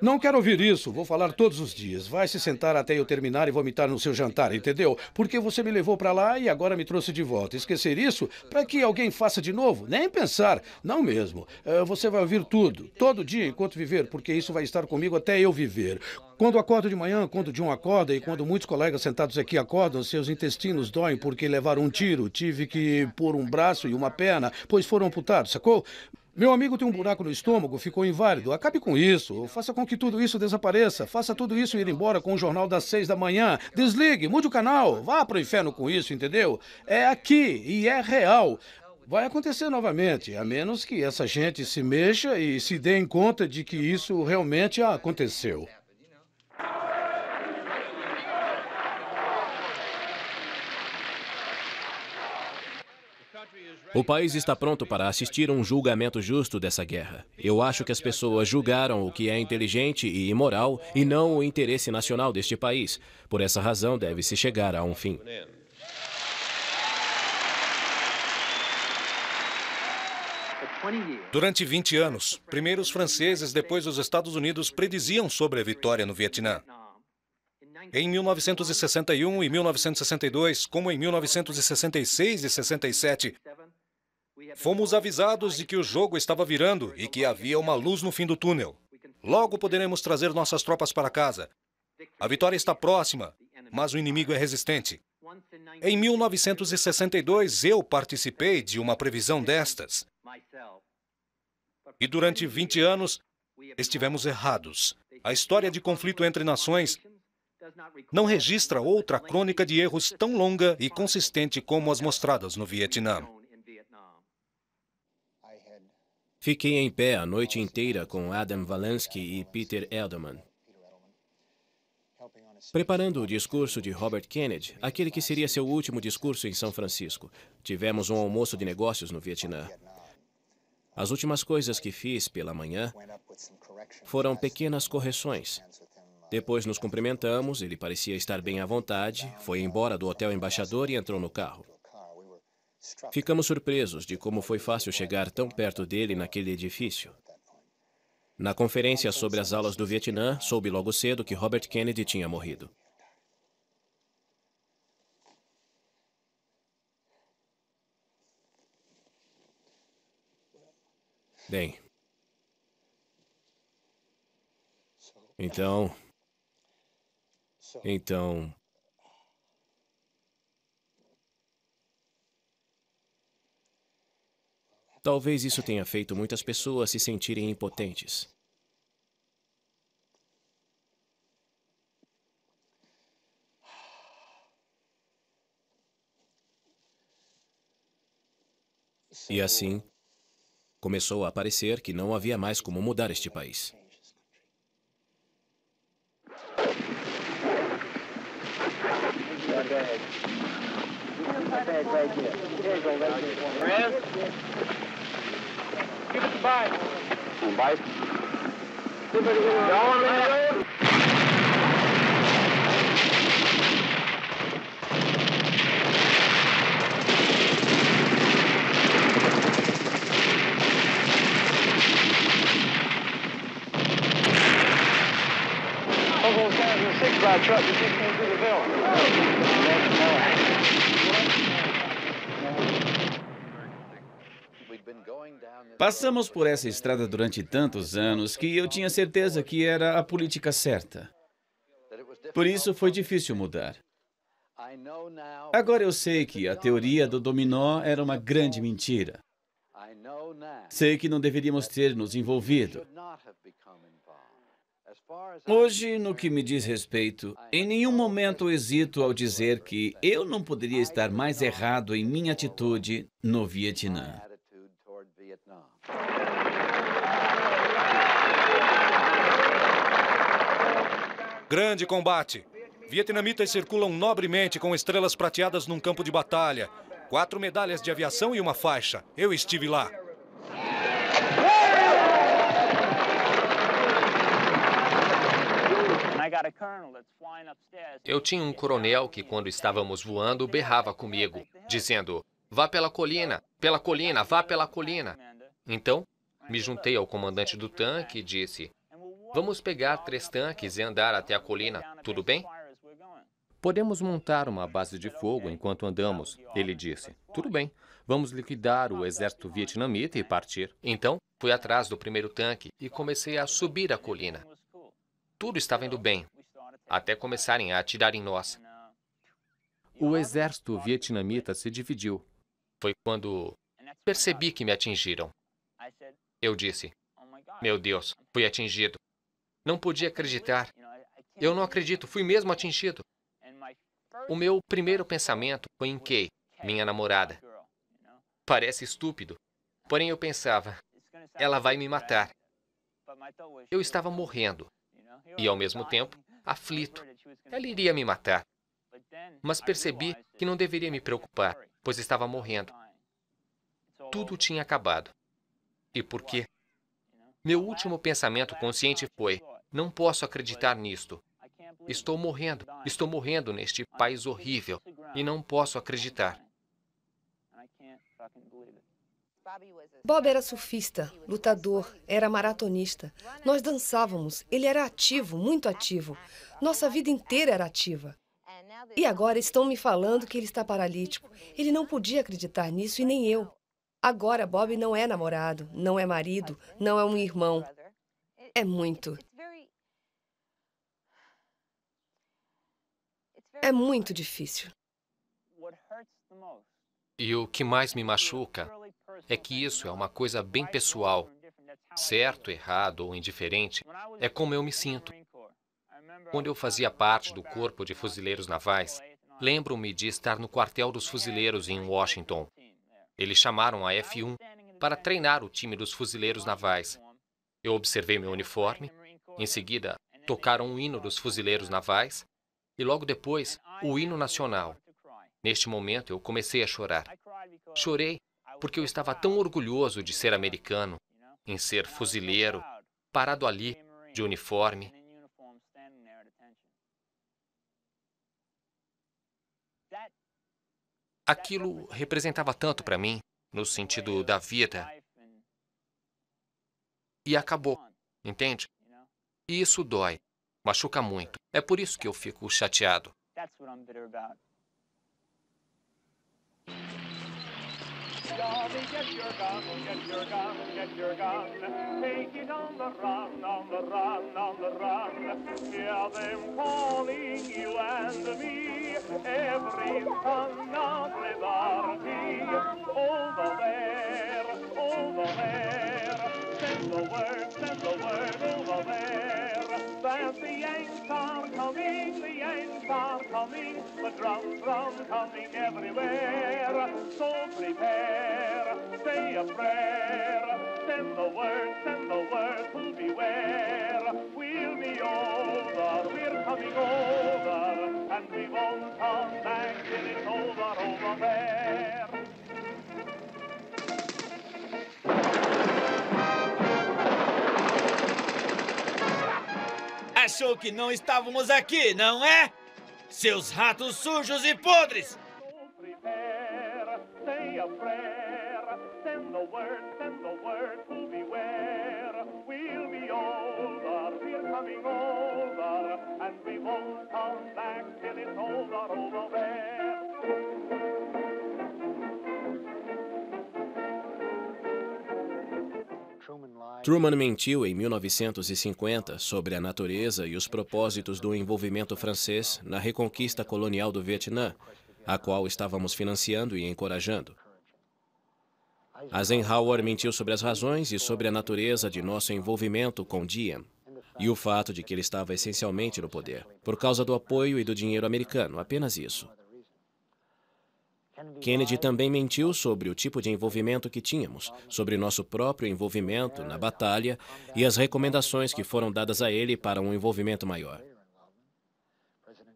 Não quero ouvir isso, vou falar todos os dias. Vai se sentar até eu terminar e vomitar no seu jantar, entendeu? Porque você me levou para lá e agora me trouxe de volta. Esquecer isso para que alguém faça de novo? Nem pensar. Não mesmo. Você vai ouvir tudo, todo dia enquanto viver, porque isso vai estar comigo até eu viver. Quando acordo de manhã, quando John acorda e quando muitos colegas sentados aqui acordam, seus intestinos doem porque levaram um tiro. Tive que pôr um braço e uma perna, pois foram amputados, sacou? Meu amigo tem um buraco no estômago, ficou inválido. Acabe com isso. Faça com que tudo isso desapareça. Faça tudo isso ir embora com o jornal das 6 da manhã. Desligue, mude o canal. Vá pro inferno com isso, entendeu? É aqui e é real. Vai acontecer novamente, a menos que essa gente se mexa e se dê conta de que isso realmente aconteceu. O país está pronto para assistir a um julgamento justo dessa guerra. Eu acho que as pessoas julgaram o que é inteligente e imoral e não o interesse nacional deste país. Por essa razão, deve-se chegar a um fim. Durante 20 anos, primeiro os franceses, depois os Estados Unidos prediziam sobre a vitória no Vietnã. Em 1961 e 1962, como em 1966 e 67, fomos avisados de que o jogo estava virando e que havia uma luz no fim do túnel. Logo poderemos trazer nossas tropas para casa. A vitória está próxima, mas o inimigo é resistente. Em 1962, eu participei de uma previsão destas. E durante 20 anos, estivemos errados. A história de conflito entre nações não registra outra crônica de erros tão longa e consistente como as mostradas no Vietnã. Fiquei em pé a noite inteira com Adam Valansky e Peter Edelman, preparando o discurso de Robert Kennedy, aquele que seria seu último discurso em São Francisco. Tivemos um almoço de negócios no Vietnã. As últimas coisas que fiz pela manhã foram pequenas correções. Depois nos cumprimentamos, ele parecia estar bem à vontade, foi embora do Hotel Embaixador e entrou no carro. Ficamos surpresos de como foi fácil chegar tão perto dele naquele edifício. Na conferência sobre as aulas do Vietnã, soube logo cedo que Robert Kennedy tinha morrido. Bem, então, talvez isso tenha feito muitas pessoas se sentirem impotentes. E assim, começou a parecer que não havia mais como mudar este país. Passamos por essa estrada durante tantos anos que eu tinha certeza que era a política certa. Por isso foi difícil mudar. Agora eu sei que a teoria do dominó era uma grande mentira. Sei que não deveríamos ter nos envolvido. Hoje, no que me diz respeito, em nenhum momento hesito ao dizer que eu não poderia estar mais errado em minha atitude no Vietnã. Grande combate. Vietnamitas circulam nobremente com estrelas prateadas num campo de batalha. 4 medalhas de aviação e uma faixa. Eu estive lá. Eu tinha um coronel que, quando estávamos voando, berrava comigo, dizendo: "Vá pela colina, vá pela colina." Então, me juntei ao comandante do tanque e disse: "Vamos pegar 3 tanques e andar até a colina, tudo bem?" "Podemos montar uma base de fogo enquanto andamos," ele disse. "Tudo bem, vamos liquidar o exército vietnamita e partir." Então, fui atrás do primeiro tanque e comecei a subir a colina. Tudo estava indo bem, até começarem a atirar em nós. O exército vietnamita se dividiu. Foi quando percebi que me atingiram. Eu disse: "Meu Deus, fui atingido." Não podia acreditar. Eu não acredito, fui mesmo atingido. O meu primeiro pensamento foi em Kay, minha namorada. Parece estúpido, porém eu pensava, ela vai me matar. Eu estava morrendo e, ao mesmo tempo, aflito. Ela iria me matar. Mas percebi que não deveria me preocupar, pois estava morrendo. Tudo tinha acabado. E por quê? Meu último pensamento consciente foi: não posso acreditar nisto. Estou morrendo neste país horrível e não posso acreditar. Bob era surfista, lutador, era maratonista. Nós dançávamos, ele era ativo, muito ativo. Nossa vida inteira era ativa. E agora estão me falando que ele está paralítico. Ele não podia acreditar nisso e nem eu. Agora Bob não é namorado, não é marido, não é um irmão. É muito. É muito difícil. E o que mais me machuca é que isso é uma coisa bem pessoal. Certo, errado ou indiferente, é como eu me sinto. Quando eu fazia parte do Corpo de Fuzileiros Navais, lembro-me de estar no quartel dos fuzileiros em Washington. Eles chamaram a F-1 para treinar o time dos fuzileiros navais. Eu observei meu uniforme, em seguida tocaram o hino dos fuzileiros navais e logo depois o hino nacional. Neste momento eu comecei a chorar. Chorei porque eu estava tão orgulhoso de ser americano, em ser fuzileiro, parado ali, de uniforme. Aquilo representava tanto para mim, no sentido da vida. E acabou, entende? E isso dói, machuca muito. É por isso que eu fico chateado. Johnny, get your gun, get your gun, get your gun. Take it on the run, on the run, on the run. Hear them calling you and me, every son of liberty. Over there, send the word over there. That the Yanks are coming, the Yanks are coming. The drums coming everywhere. So prepare, say a prayer. send the word to beware. We'll be over, we're coming over, and we won't come back till it's over there. Achou que não estávamos aqui, não é? Seus ratos sujos e podres! Say a prayer, send the word to beware. We'll be over, we're coming over, and we won't come back till it's over there. Truman mentiu em 1950 sobre a natureza e os propósitos do envolvimento francês na reconquista colonial do Vietnã, a qual estávamos financiando e encorajando. Eisenhower mentiu sobre as razões e sobre a natureza de nosso envolvimento com Diem e o fato de que ele estava essencialmente no poder, por causa do apoio e do dinheiro americano, apenas isso. Kennedy também mentiu sobre o tipo de envolvimento que tínhamos, sobre nosso próprio envolvimento na batalha e as recomendações que foram dadas a ele para um envolvimento maior.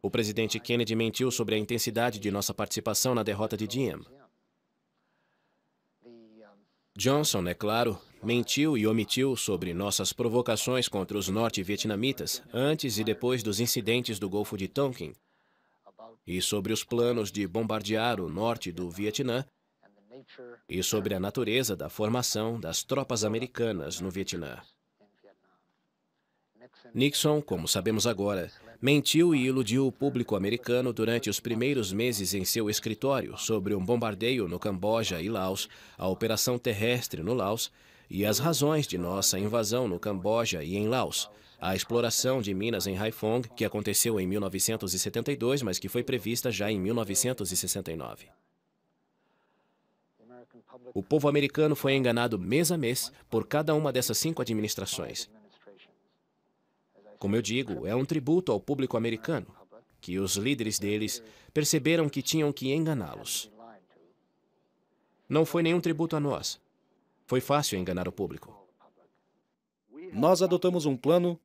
O presidente Kennedy mentiu sobre a intensidade de nossa participação na derrota de Diem. Johnson, é claro, mentiu e omitiu sobre nossas provocações contra os norte-vietnamitas antes e depois dos incidentes do Golfo de Tonkin, e sobre os planos de bombardear o norte do Vietnã, e sobre a natureza da formação das tropas americanas no Vietnã. Nixon, como sabemos agora, mentiu e iludiu o público americano durante os primeiros meses em seu escritório sobre um bombardeio no Camboja e Laos, a operação terrestre no Laos e as razões de nossa invasão no Camboja e em Laos, a exploração de minas em Haiphong, que aconteceu em 1972, mas que foi prevista já em 1969. O povo americano foi enganado mês a mês por cada uma dessas 5 administrações. Como eu digo, é um tributo ao público americano, que os líderes deles perceberam que tinham que enganá-los. Não foi nenhum tributo a nós. Foi fácil enganar o público. Nós adotamos um plano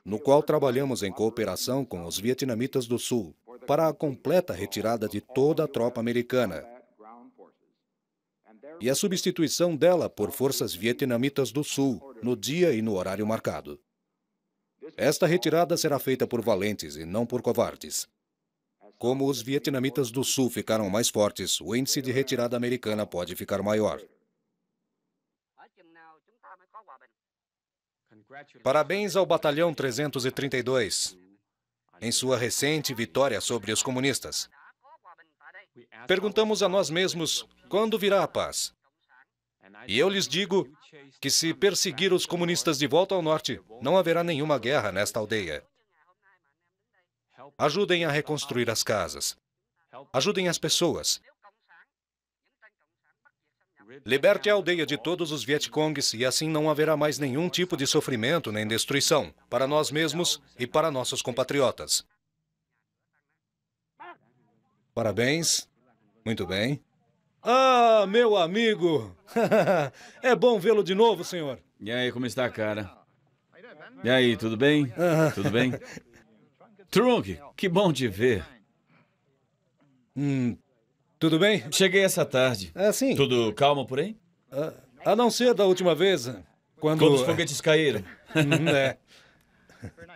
no qual trabalhamos em cooperação com os vietnamitas do Sul para a completa retirada de toda a tropa americana e a substituição dela por forças vietnamitas do Sul no dia e no horário marcado. Esta retirada será feita por valentes e não por covardes. Como os vietnamitas do Sul ficaram mais fortes, o índice de retirada americana pode ficar maior. Parabéns ao Batalhão 332 em sua recente vitória sobre os comunistas. Perguntamos a nós mesmos, quando virá a paz? E eu lhes digo que se perseguir os comunistas de volta ao norte, não haverá nenhuma guerra nesta aldeia. Ajudem a reconstruir as casas. Ajudem as pessoas. Liberte a aldeia de todos os Vietcongs e assim não haverá mais nenhum tipo de sofrimento nem destruição para nós mesmos e para nossos compatriotas. Parabéns. Muito bem. Ah, meu amigo! É bom vê-lo de novo, senhor. E aí, como está, cara? E aí, tudo bem? Tudo bem? Trunk, que bom te ver. Tudo bem? Cheguei essa tarde. Sim. Tudo calmo por aí? A não ser da última vez, quando os foguetes caíram.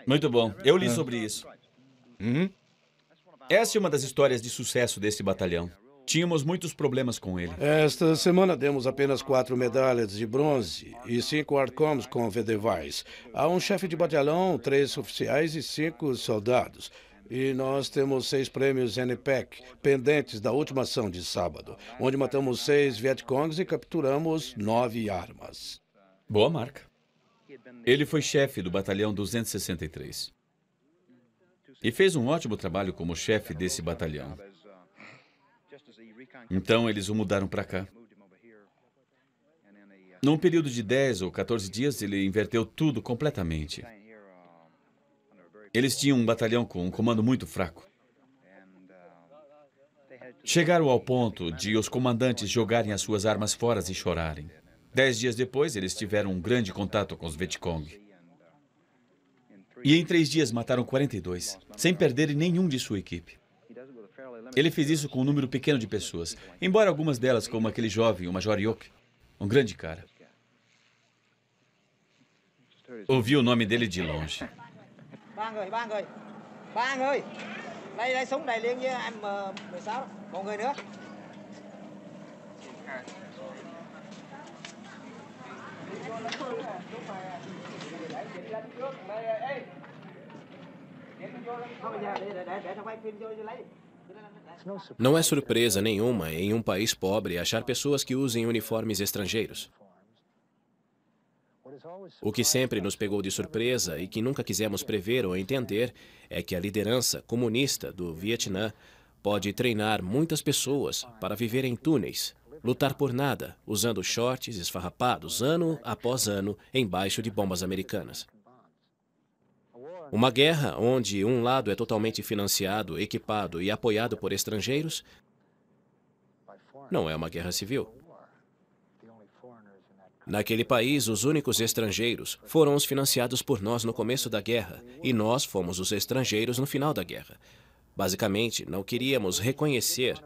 Muito bom. Eu li sobre isso. Essa é uma das histórias de sucesso desse batalhão. Tínhamos muitos problemas com ele. Esta semana demos apenas 4 medalhas de bronze e 5 Arcoms com Vedevais. Há um chefe de batalhão, 3 oficiais e 5 soldados. E nós temos 6 prêmios NPEC, pendentes da última ação de sábado, onde matamos 6 Vietcongs e capturamos 9 armas. Boa marca. Ele foi chefe do batalhão 263. E fez um ótimo trabalho como chefe desse batalhão. Então, eles o mudaram para cá. Num período de 10 ou 14 dias, ele inverteu tudo completamente. Eles tinham um batalhão com um comando muito fraco. Chegaram ao ponto de os comandantes jogarem as suas armas fora e chorarem. 10 dias depois, eles tiveram um grande contato com os Vietcong. E em 3 dias mataram 42, sem perderem nenhum de sua equipe. Ele fez isso com um número pequeno de pessoas, embora algumas delas, como aquele jovem, o Major Yok, um grande cara. Ouvi o nome dele de longe. Ba người, lấy súng đầy liền với M16, một người nữa. Não é surpresa nenhuma em um país pobre achar pessoas que usem uniformes estrangeiros. O que sempre nos pegou de surpresa e que nunca quisemos prever ou entender é que a liderança comunista do Vietnã pode treinar muitas pessoas para viver em túneis, lutar por nada, usando shorts esfarrapados ano após ano embaixo de bombas americanas. Uma guerra onde um lado é totalmente financiado, equipado e apoiado por estrangeiros não é uma guerra civil. Naquele país, os únicos estrangeiros foram os financiados por nós no começo da guerra e nós fomos os estrangeiros no final da guerra. Basicamente, não queríamos reconhecer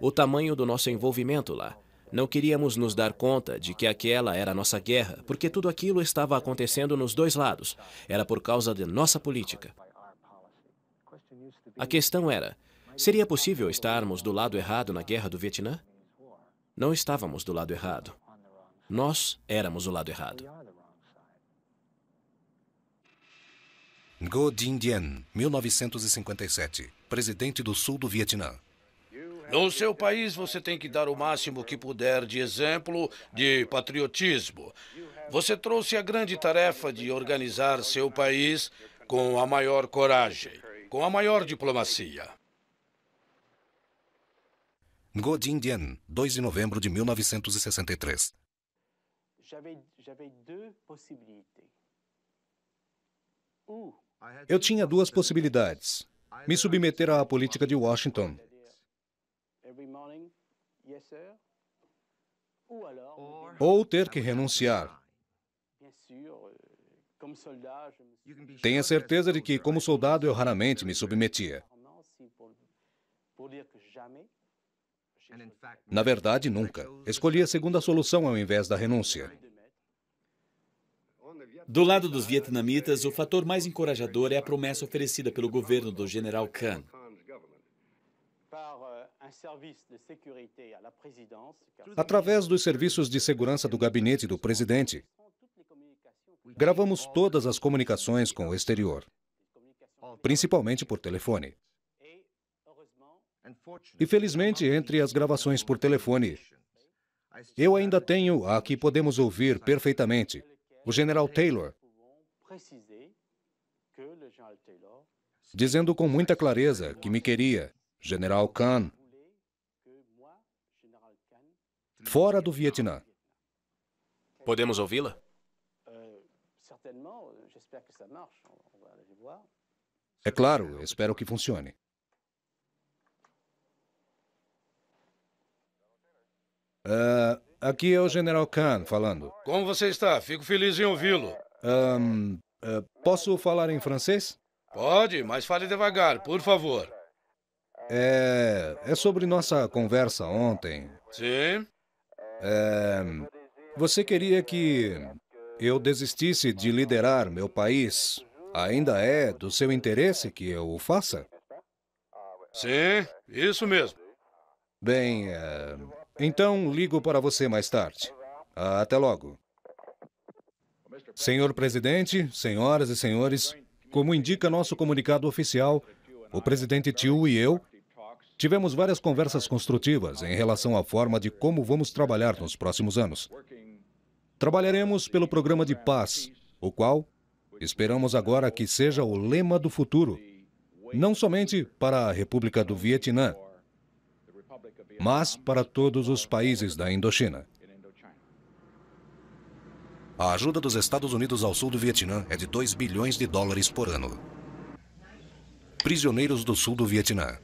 o tamanho do nosso envolvimento lá. Não queríamos nos dar conta de que aquela era a nossa guerra, porque tudo aquilo estava acontecendo nos dois lados. Era por causa de nossa política. A questão era, seria possível estarmos do lado errado na guerra do Vietnã? Não estávamos do lado errado. Nós éramos o lado errado. Ngo Dinh Dien, 1957, presidente do sul do Vietnã. No seu país, você tem que dar o máximo que puder de exemplo de patriotismo. Você trouxe a grande tarefa de organizar seu país com a maior coragem, com a maior diplomacia. Ngo Dinh Dien, 2 de novembro de 1963. Eu tinha duas possibilidades. Me submeter à política de Washington ou ter que renunciar. Tenha certeza de que, como soldado, eu raramente me submetia. Na verdade, nunca. Escolhi a segunda solução ao invés da renúncia. Do lado dos vietnamitas, o fator mais encorajador é a promessa oferecida pelo governo do general Can. Através dos serviços de segurança do gabinete do presidente, gravamos todas as comunicações com o exterior, principalmente por telefone. E, felizmente, entre as gravações por telefone, eu ainda tenho a que podemos ouvir perfeitamente o general Taylor dizendo com muita clareza que me queria, general Can, fora do Vietnã. Podemos ouvi-la? É claro, espero que funcione. Aqui é o general Can falando. Como você está? Fico feliz em ouvi-lo. Posso falar em francês? Pode, mas fale devagar, por favor. É sobre nossa conversa ontem. Sim. Você queria que eu desistisse de liderar meu país? Ainda é do seu interesse que eu o faça? Sim, isso mesmo. Bem, então ligo para você mais tarde. Até logo. Senhor presidente, senhoras e senhores, como indica nosso comunicado oficial, o presidente Thieu e eu tivemos várias conversas construtivas em relação à forma de como vamos trabalhar nos próximos anos. Trabalharemos pelo programa de paz, o qual esperamos agora que seja o lema do futuro, não somente para a República do Vietnã, mas para todos os países da Indochina. A ajuda dos Estados Unidos ao sul do Vietnã é de 2 bilhões de dólares por ano. Prisioneiros do sul do Vietnã.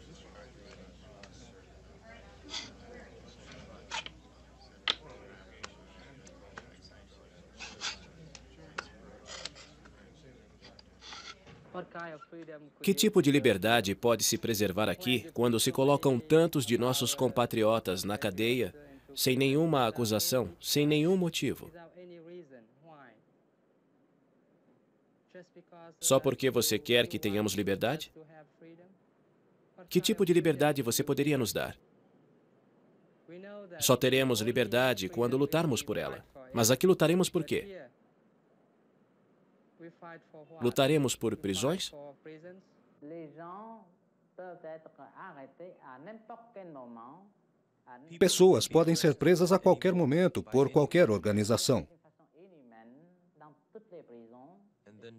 Que tipo de liberdade pode se preservar aqui quando se colocam tantos de nossos compatriotas na cadeia sem nenhuma acusação, sem nenhum motivo? Só porque você quer que tenhamos liberdade? Que tipo de liberdade você poderia nos dar? Só teremos liberdade quando lutarmos por ela. Mas aqui lutaremos por quê? Lutaremos por prisões? Pessoas podem ser presas a qualquer momento por qualquer organização.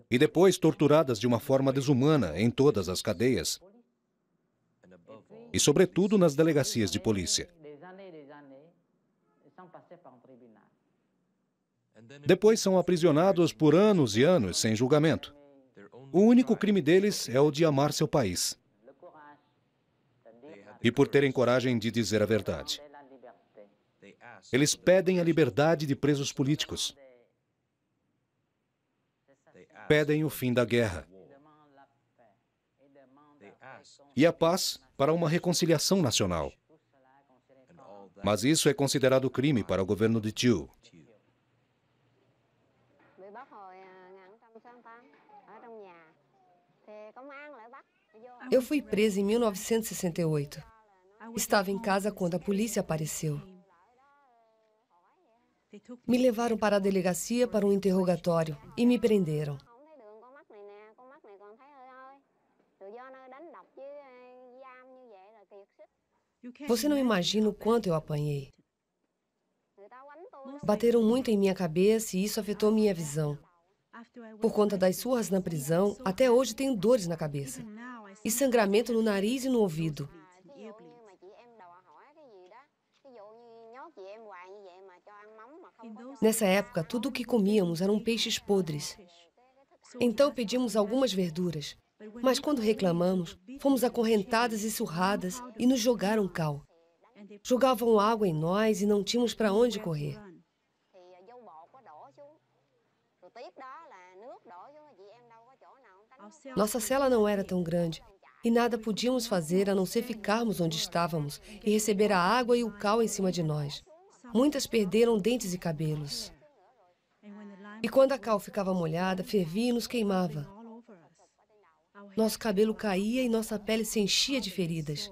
E depois torturadas de uma forma desumana em todas as cadeias. E, sobretudo, nas delegacias de polícia. Depois são aprisionados por anos e anos sem julgamento. O único crime deles é o de amar seu país. E por terem coragem de dizer a verdade. Eles pedem a liberdade de presos políticos. Pedem o fim da guerra. E a paz para uma reconciliação nacional. Mas isso é considerado crime para o governo de Thieu. Eu fui presa em 1968. Estava em casa quando a polícia apareceu. Me levaram para a delegacia para um interrogatório e me prenderam. Você não imagina o quanto eu apanhei. Bateram muito em minha cabeça e isso afetou minha visão. Por conta das surras na prisão, até hoje tenho dores na cabeça. E sangramento no nariz e no ouvido. Nessa época, tudo o que comíamos eram peixes podres. Então pedimos algumas verduras. Mas quando reclamamos, fomos acorrentadas e surradas e nos jogaram cal. Jogavam água em nós e não tínhamos para onde correr. Nossa cela não era tão grande e nada podíamos fazer a não ser ficarmos onde estávamos e receber a água e o cal em cima de nós. Muitas perderam dentes e cabelos. E quando a cal ficava molhada, fervia e nos queimava. Nosso cabelo caía e nossa pele se enchia de feridas.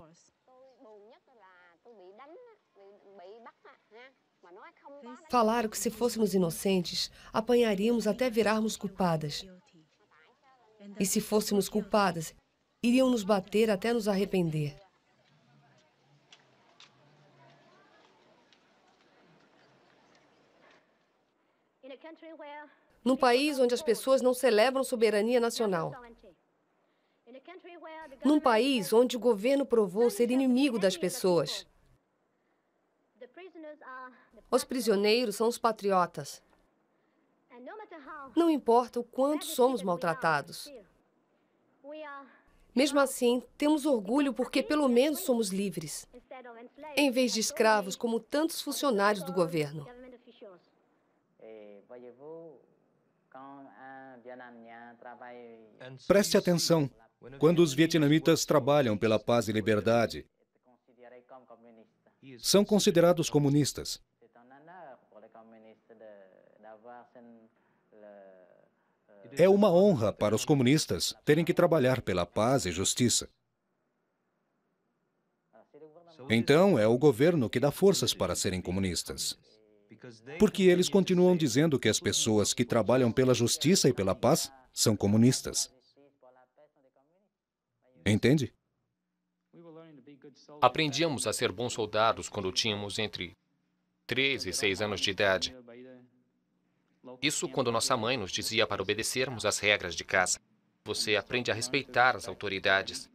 Falaram que se fôssemos inocentes, apanharíamos até virarmos culpadas. E se fôssemos culpadas, iriam nos bater até nos arrepender. Num país onde as pessoas não celebram soberania nacional. Num país onde o governo provou ser inimigo das pessoas. Os prisioneiros são os patriotas. Não importa o quanto somos maltratados. Mesmo assim, temos orgulho porque pelo menos somos livres, em vez de escravos como tantos funcionários do governo. Preste atenção. Quando os vietnamitas trabalham pela paz e liberdade, são considerados comunistas. É uma honra para os comunistas terem que trabalhar pela paz e justiça. Então, é o governo que dá forças para serem comunistas. Porque eles continuam dizendo que as pessoas que trabalham pela justiça e pela paz são comunistas. Entende? Aprendíamos a ser bons soldados quando tínhamos entre 3 e 6 anos de idade. Isso quando nossa mãe nos dizia para obedecermos às regras de casa. Você aprende a respeitar as autoridades.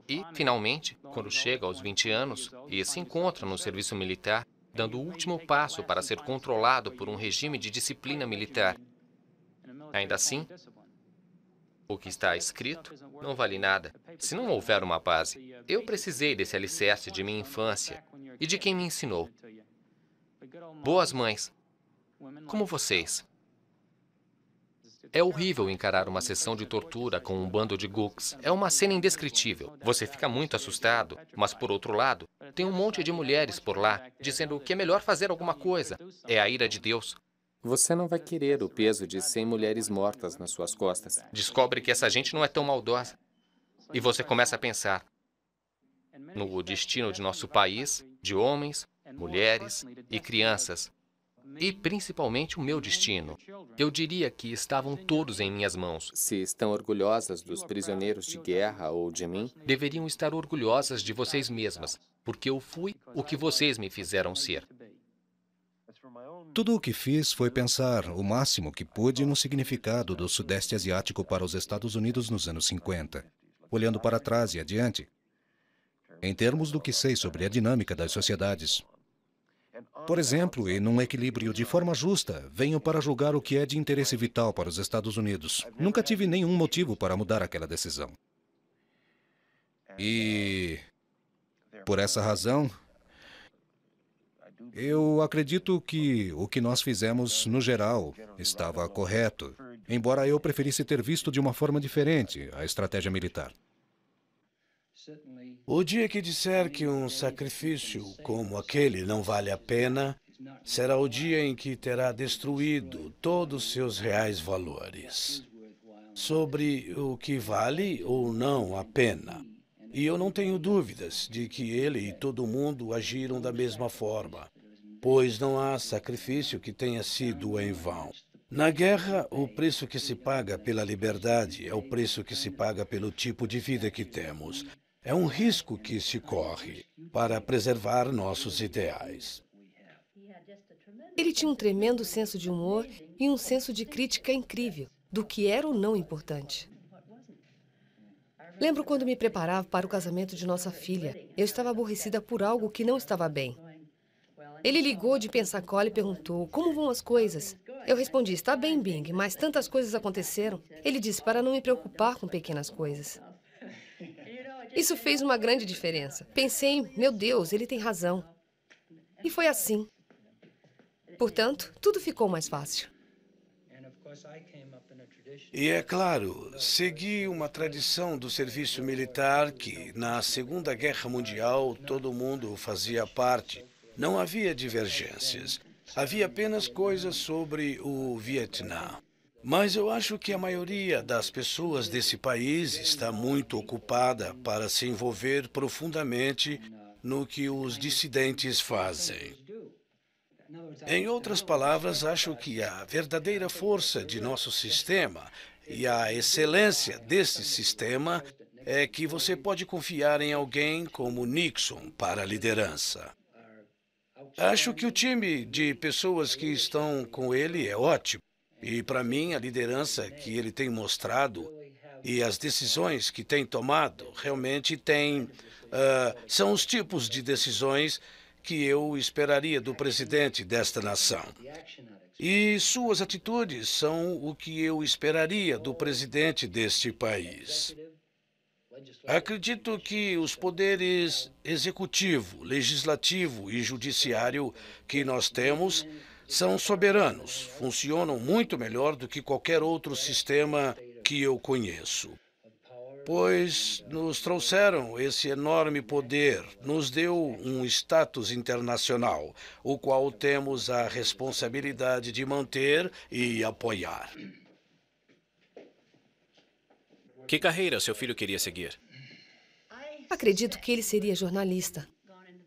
E, finalmente, quando chega aos 20 anos e se encontra no serviço militar, dando o último passo para ser controlado por um regime de disciplina militar. Ainda assim, o que está escrito não vale nada, se não houver uma base. Eu precisei desse alicerce de minha infância e de quem me ensinou. Boas mães, como vocês. É horrível encarar uma sessão de tortura com um bando de gooks. É uma cena indescritível. Você fica muito assustado, mas por outro lado, tem um monte de mulheres por lá dizendo que é melhor fazer alguma coisa. É a ira de Deus. Você não vai querer o peso de 100 mulheres mortas nas suas costas. Descobre que essa gente não é tão maldosa. E você começa a pensar no destino de nosso país, de homens, mulheres e crianças. E principalmente o meu destino. Eu diria que estavam todos em minhas mãos. Se estão orgulhosas dos prisioneiros de guerra ou de mim, deveriam estar orgulhosas de vocês mesmas, porque eu fui o que vocês me fizeram ser. Tudo o que fiz foi pensar o máximo que pude no significado do Sudeste Asiático para os Estados Unidos nos anos 50, olhando para trás e adiante, em termos do que sei sobre a dinâmica das sociedades. Por exemplo, e num equilíbrio de forma justa, venho para julgar o que é de interesse vital para os Estados Unidos. Nunca tive nenhum motivo para mudar aquela decisão. E, por essa razão, eu acredito que o que nós fizemos, no geral, estava correto, embora eu preferisse ter visto de uma forma diferente a estratégia militar. O dia que disser que um sacrifício como aquele não vale a pena, será o dia em que terá destruído todos os seus reais valores. Sobre o que vale ou não a pena. E eu não tenho dúvidas de que ele e todo mundo agiram da mesma forma, pois não há sacrifício que tenha sido em vão. Na guerra, o preço que se paga pela liberdade é o preço que se paga pelo tipo de vida que temos. É um risco que se corre para preservar nossos ideais. Ele tinha um tremendo senso de humor e um senso de crítica incrível do que era ou não importante. Lembro quando me preparava para o casamento de nossa filha. Eu estava aborrecida por algo que não estava bem. Ele ligou de Pensacola e perguntou, como vão as coisas? Eu respondi, está bem, Bing, mas tantas coisas aconteceram. Ele disse, para não me preocupar com pequenas coisas. Isso fez uma grande diferença. Pensei, meu Deus, ele tem razão. E foi assim. Portanto, tudo ficou mais fácil. E é claro, segui uma tradição do serviço militar que, na Segunda Guerra Mundial, todo mundo fazia parte. Não havia divergências. Havia apenas coisas sobre o Vietnã. Mas eu acho que a maioria das pessoas desse país está muito ocupada para se envolver profundamente no que os dissidentes fazem. Em outras palavras, acho que a verdadeira força de nosso sistema e a excelência desse sistema é que você pode confiar em alguém como Nixon para a liderança. Acho que o time de pessoas que estão com ele é ótimo. E, para mim, a liderança que ele tem mostrado e as decisões que tem tomado realmente são os tipos de decisões que eu esperaria do presidente desta nação. E suas atitudes são o que eu esperaria do presidente deste país. Acredito que os poderes executivo, legislativo e judiciário que nós temos são soberanos, funcionam muito melhor do que qualquer outro sistema que eu conheço. Pois nos trouxeram esse enorme poder, nos deu um status internacional, o qual temos a responsabilidade de manter e apoiar. Que carreira seu filho queria seguir? Acredito que ele seria jornalista.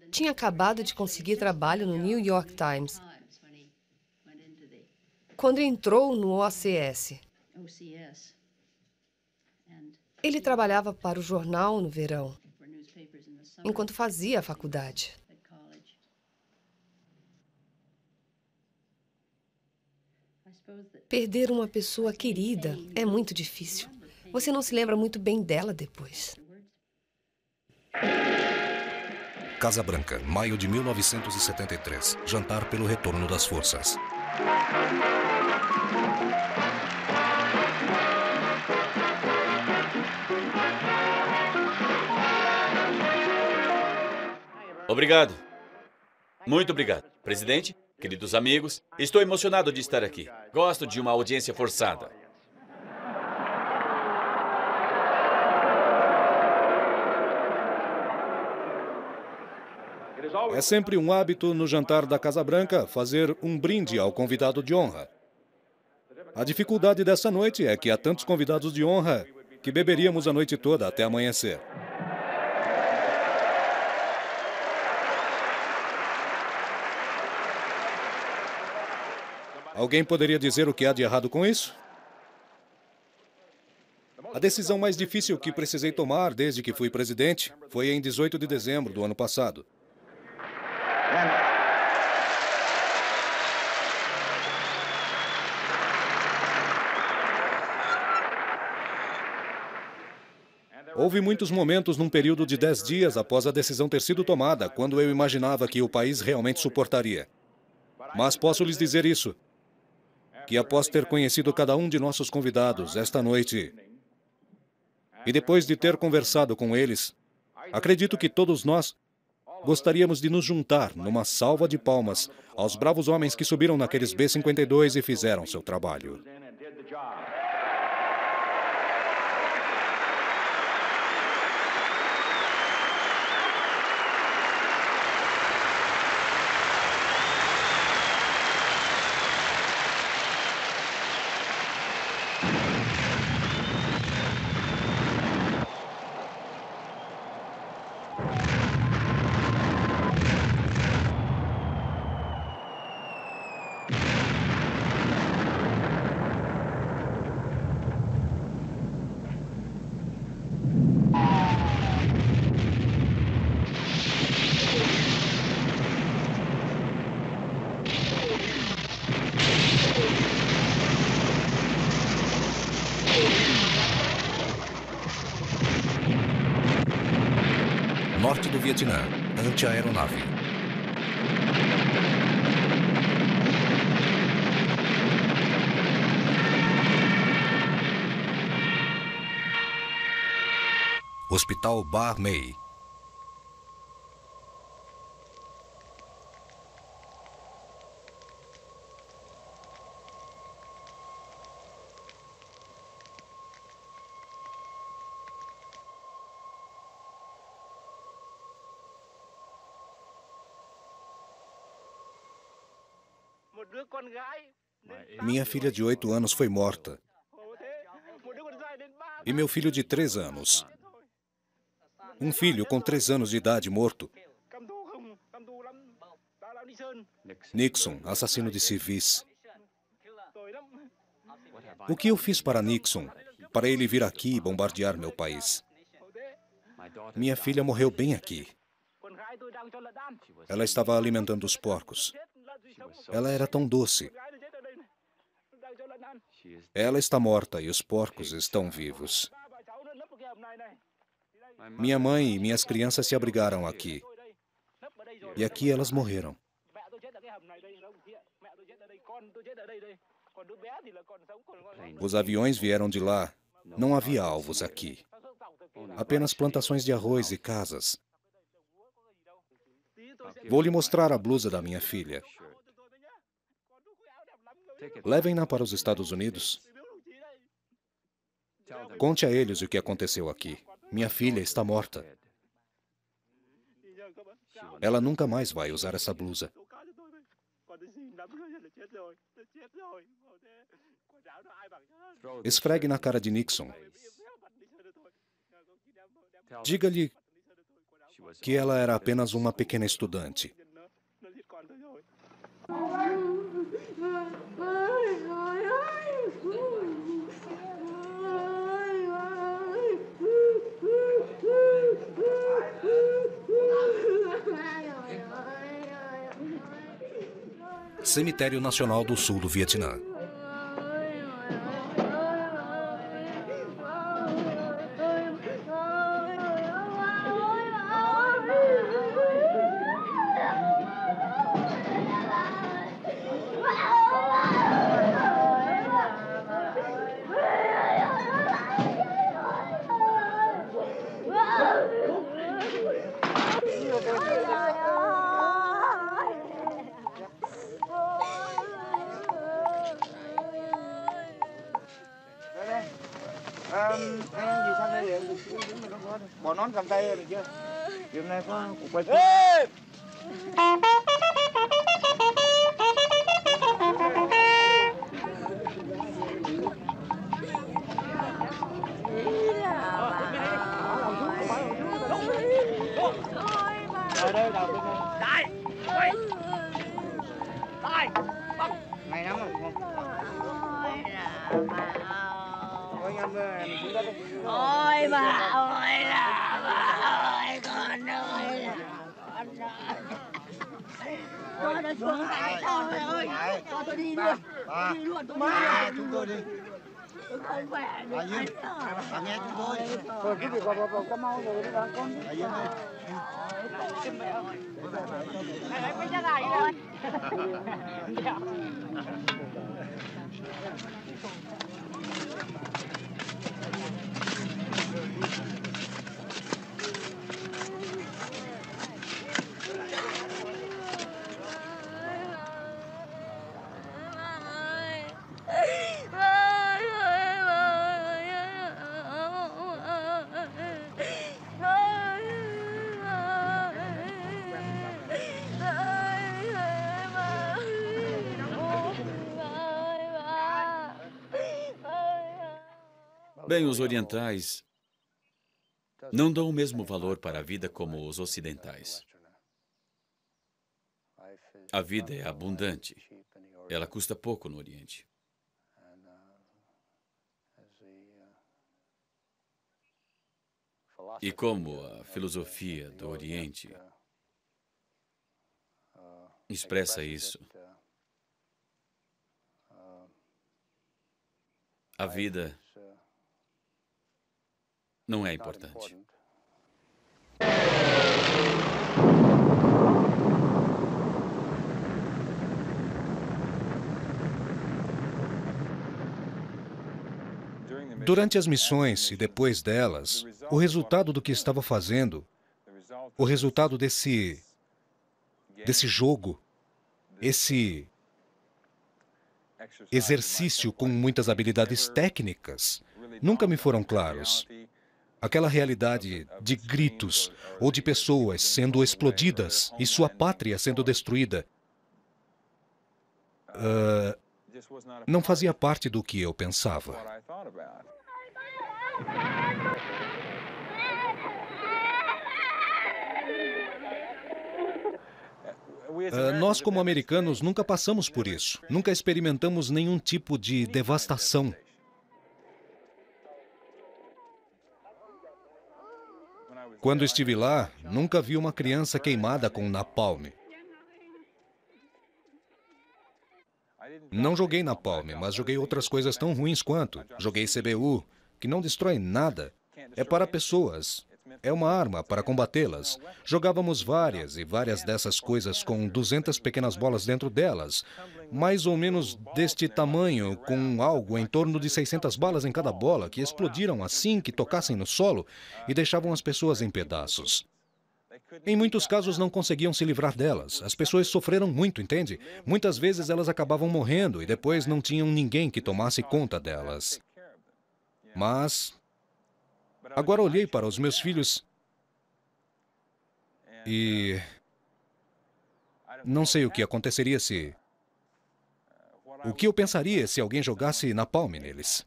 Tinha acabado de conseguir trabalho no New York Times. Quando entrou no OCS, ele trabalhava para o jornal no verão, enquanto fazia a faculdade. Perder uma pessoa querida é muito difícil. Você não se lembra muito bem dela depois. Casa Branca, maio de 1973. Jantar pelo retorno das forças. Obrigado. Muito obrigado. Presidente, queridos amigos, estou emocionado de estar aqui. Gosto de uma audiência forçada. É sempre um hábito no jantar da Casa Branca fazer um brinde ao convidado de honra. A dificuldade dessa noite é que há tantos convidados de honra que beberíamos a noite toda até amanhecer. Alguém poderia dizer o que há de errado com isso? A decisão mais difícil que precisei tomar desde que fui presidente foi em 18 de dezembro do ano passado. Houve muitos momentos num período de 10 dias após a decisão ter sido tomada, quando eu imaginava que o país realmente suportaria. Mas posso lhes dizer isso, que após ter conhecido cada um de nossos convidados esta noite, e depois de ter conversado com eles, acredito que todos nós gostaríamos de nos juntar numa salva de palmas aos bravos homens que subiram naqueles B-52 e fizeram seu trabalho. Norte do Vietnã, antiaeronave. Hospital Ba Mei. Minha filha de 8 anos foi morta. E meu filho de 3 anos. Um filho com 3 anos de idade morto. Nixon, assassino de civis. O que eu fiz para Nixon, para ele vir aqui e bombardear meu país? Minha filha morreu bem aqui. Ela estava alimentando os porcos. Ela era tão doce. Ela está morta e os porcos estão vivos. Minha mãe e minhas crianças se abrigaram aqui. E aqui elas morreram. Os aviões vieram de lá. Não havia alvos aqui. Apenas plantações de arroz e casas. Vou lhe mostrar a blusa da minha filha. Levem-na para os Estados Unidos. Conte a eles o que aconteceu aqui. Minha filha está morta. Ela nunca mais vai usar essa blusa. Esfregue na cara de Nixon. Diga-lhe que ela era apenas uma pequena estudante. Cemitério Nacional do Sul do Vietnã. Bỏ nón cầm tay được chưa? Điểm này có cục quay. Ôi bà ơi là bà ơi, con ơi là con ơi. Con nó xuống tay tôi ơi, cho tôi đi luôn. Tôi đi luôn, tôi đi luôn. Chúng tôi đi. Tôi không khỏe được. Bà nghe chúng tôi. Thôi cái việc có mau rồi đi đó con. Bà Yên ơi. Này bây giờ lại rồi. Bem, os orientais não dão o mesmo valor para a vida como os ocidentais. A vida é abundante. Ela custa pouco no Oriente. E como a filosofia do Oriente expressa isso, a vida não é importante. Durante as missões e depois delas, o resultado do que estava fazendo, o resultado desse jogo, esse exercício com muitas habilidades técnicas, nunca me foram claros. Aquela realidade de gritos ou de pessoas sendo explodidas e sua pátria sendo destruída, não fazia parte do que eu pensava. Nós, como americanos, nunca passamos por isso. Nunca experimentamos nenhum tipo de devastação. Quando estive lá, nunca vi uma criança queimada com napalm. Não joguei napalm, mas joguei outras coisas tão ruins quanto. Joguei CBU, que não destrói nada. É para pessoas. É uma arma para combatê-las. Jogávamos várias e várias dessas coisas com 200 pequenas bolas dentro delas, mais ou menos deste tamanho, com algo em torno de 600 balas em cada bola, que explodiram assim que tocassem no solo e deixavam as pessoas em pedaços. Em muitos casos não conseguiam se livrar delas. As pessoas sofreram muito, entende? Muitas vezes elas acabavam morrendo e depois não tinham ninguém que tomasse conta delas. Mas agora olhei para os meus filhos e não sei o que aconteceria se... O que eu pensaria se alguém jogasse napalm neles?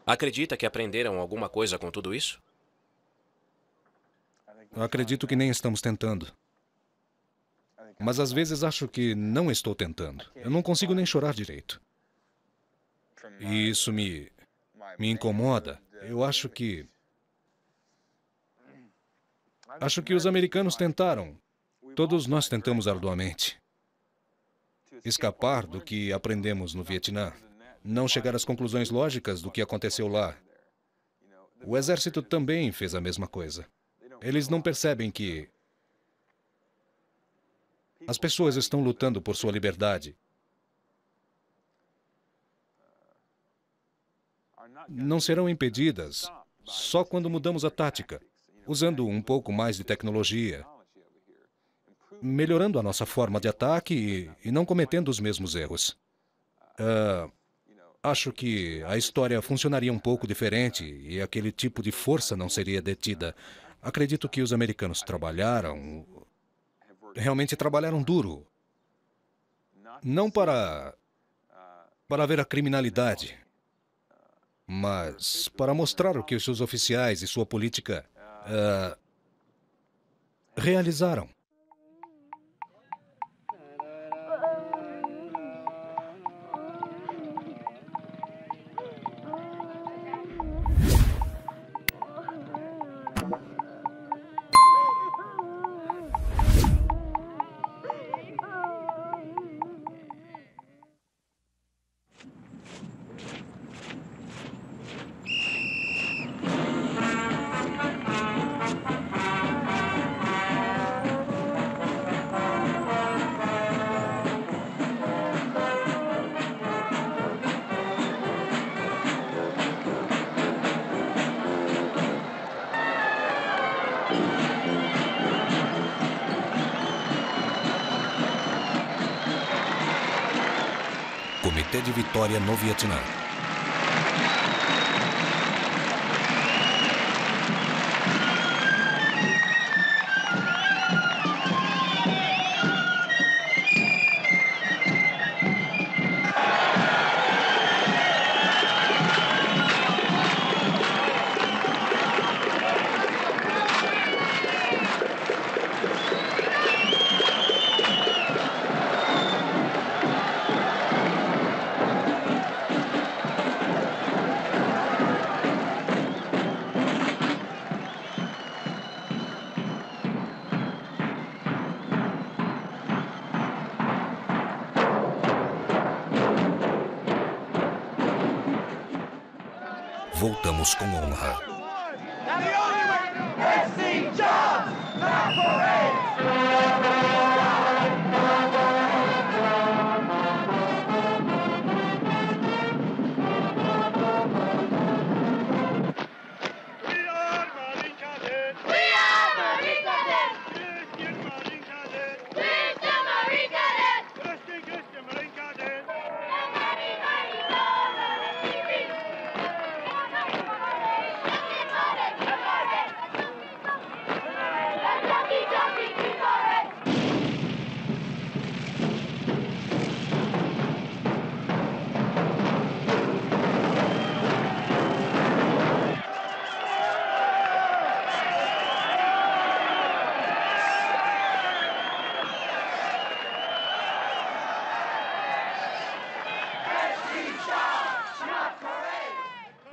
Acredita que aprenderam alguma coisa com tudo isso? Acredito que nem estamos tentando. Mas às vezes acho que não estou tentando. Eu não consigo nem chorar direito. E isso me incomoda. Eu acho que os americanos tentaram. Todos nós tentamos arduamente. Escapar do que aprendemos no Vietnã. Não chegar às conclusões lógicas do que aconteceu lá. O exército também fez a mesma coisa. Eles não percebem que As pessoas estão lutando por sua liberdade. Não serão impedidas só quando mudamos a tática, usando um pouco mais de tecnologia, melhorando a nossa forma de ataque e não cometendo os mesmos erros. Acho que a história funcionaria um pouco diferente e aquele tipo de força não seria detida. Acredito que os americanos realmente trabalharam duro. Não para ver a criminalidade, mas para mostrar o que os seus oficiais e sua política realizaram. Comitê de Vitória no Vietnã. Voltamos com honra.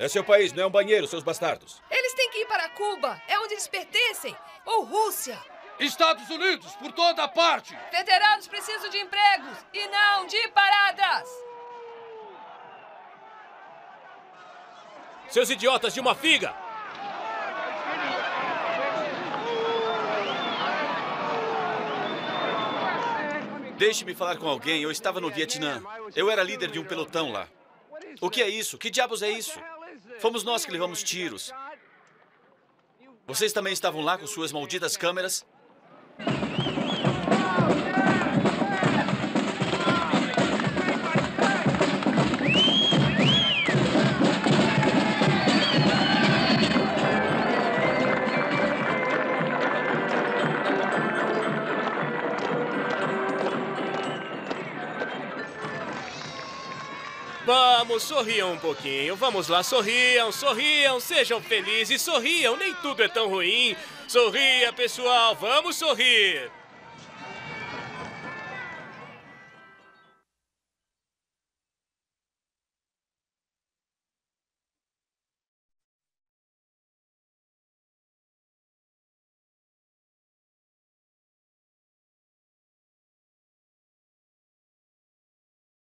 É seu país, não é um banheiro, seus bastardos. Eles têm que ir para Cuba, é onde eles pertencem. Ou Rússia. Estados Unidos, por toda parte. Veteranos precisam de empregos e não de paradas. Seus idiotas de uma figa! Deixe-me falar com alguém. Eu estava no Vietnã. Eu era líder de um pelotão lá. O que é isso? Que diabos é isso? Fomos nós que levamos tiros. Vocês também estavam lá com suas malditas câmeras? Vamos, sorriam um pouquinho. Vamos lá, sorriam, sorriam, sejam felizes, sorriam. Nem tudo é tão ruim. Sorria, pessoal, vamos sorrir.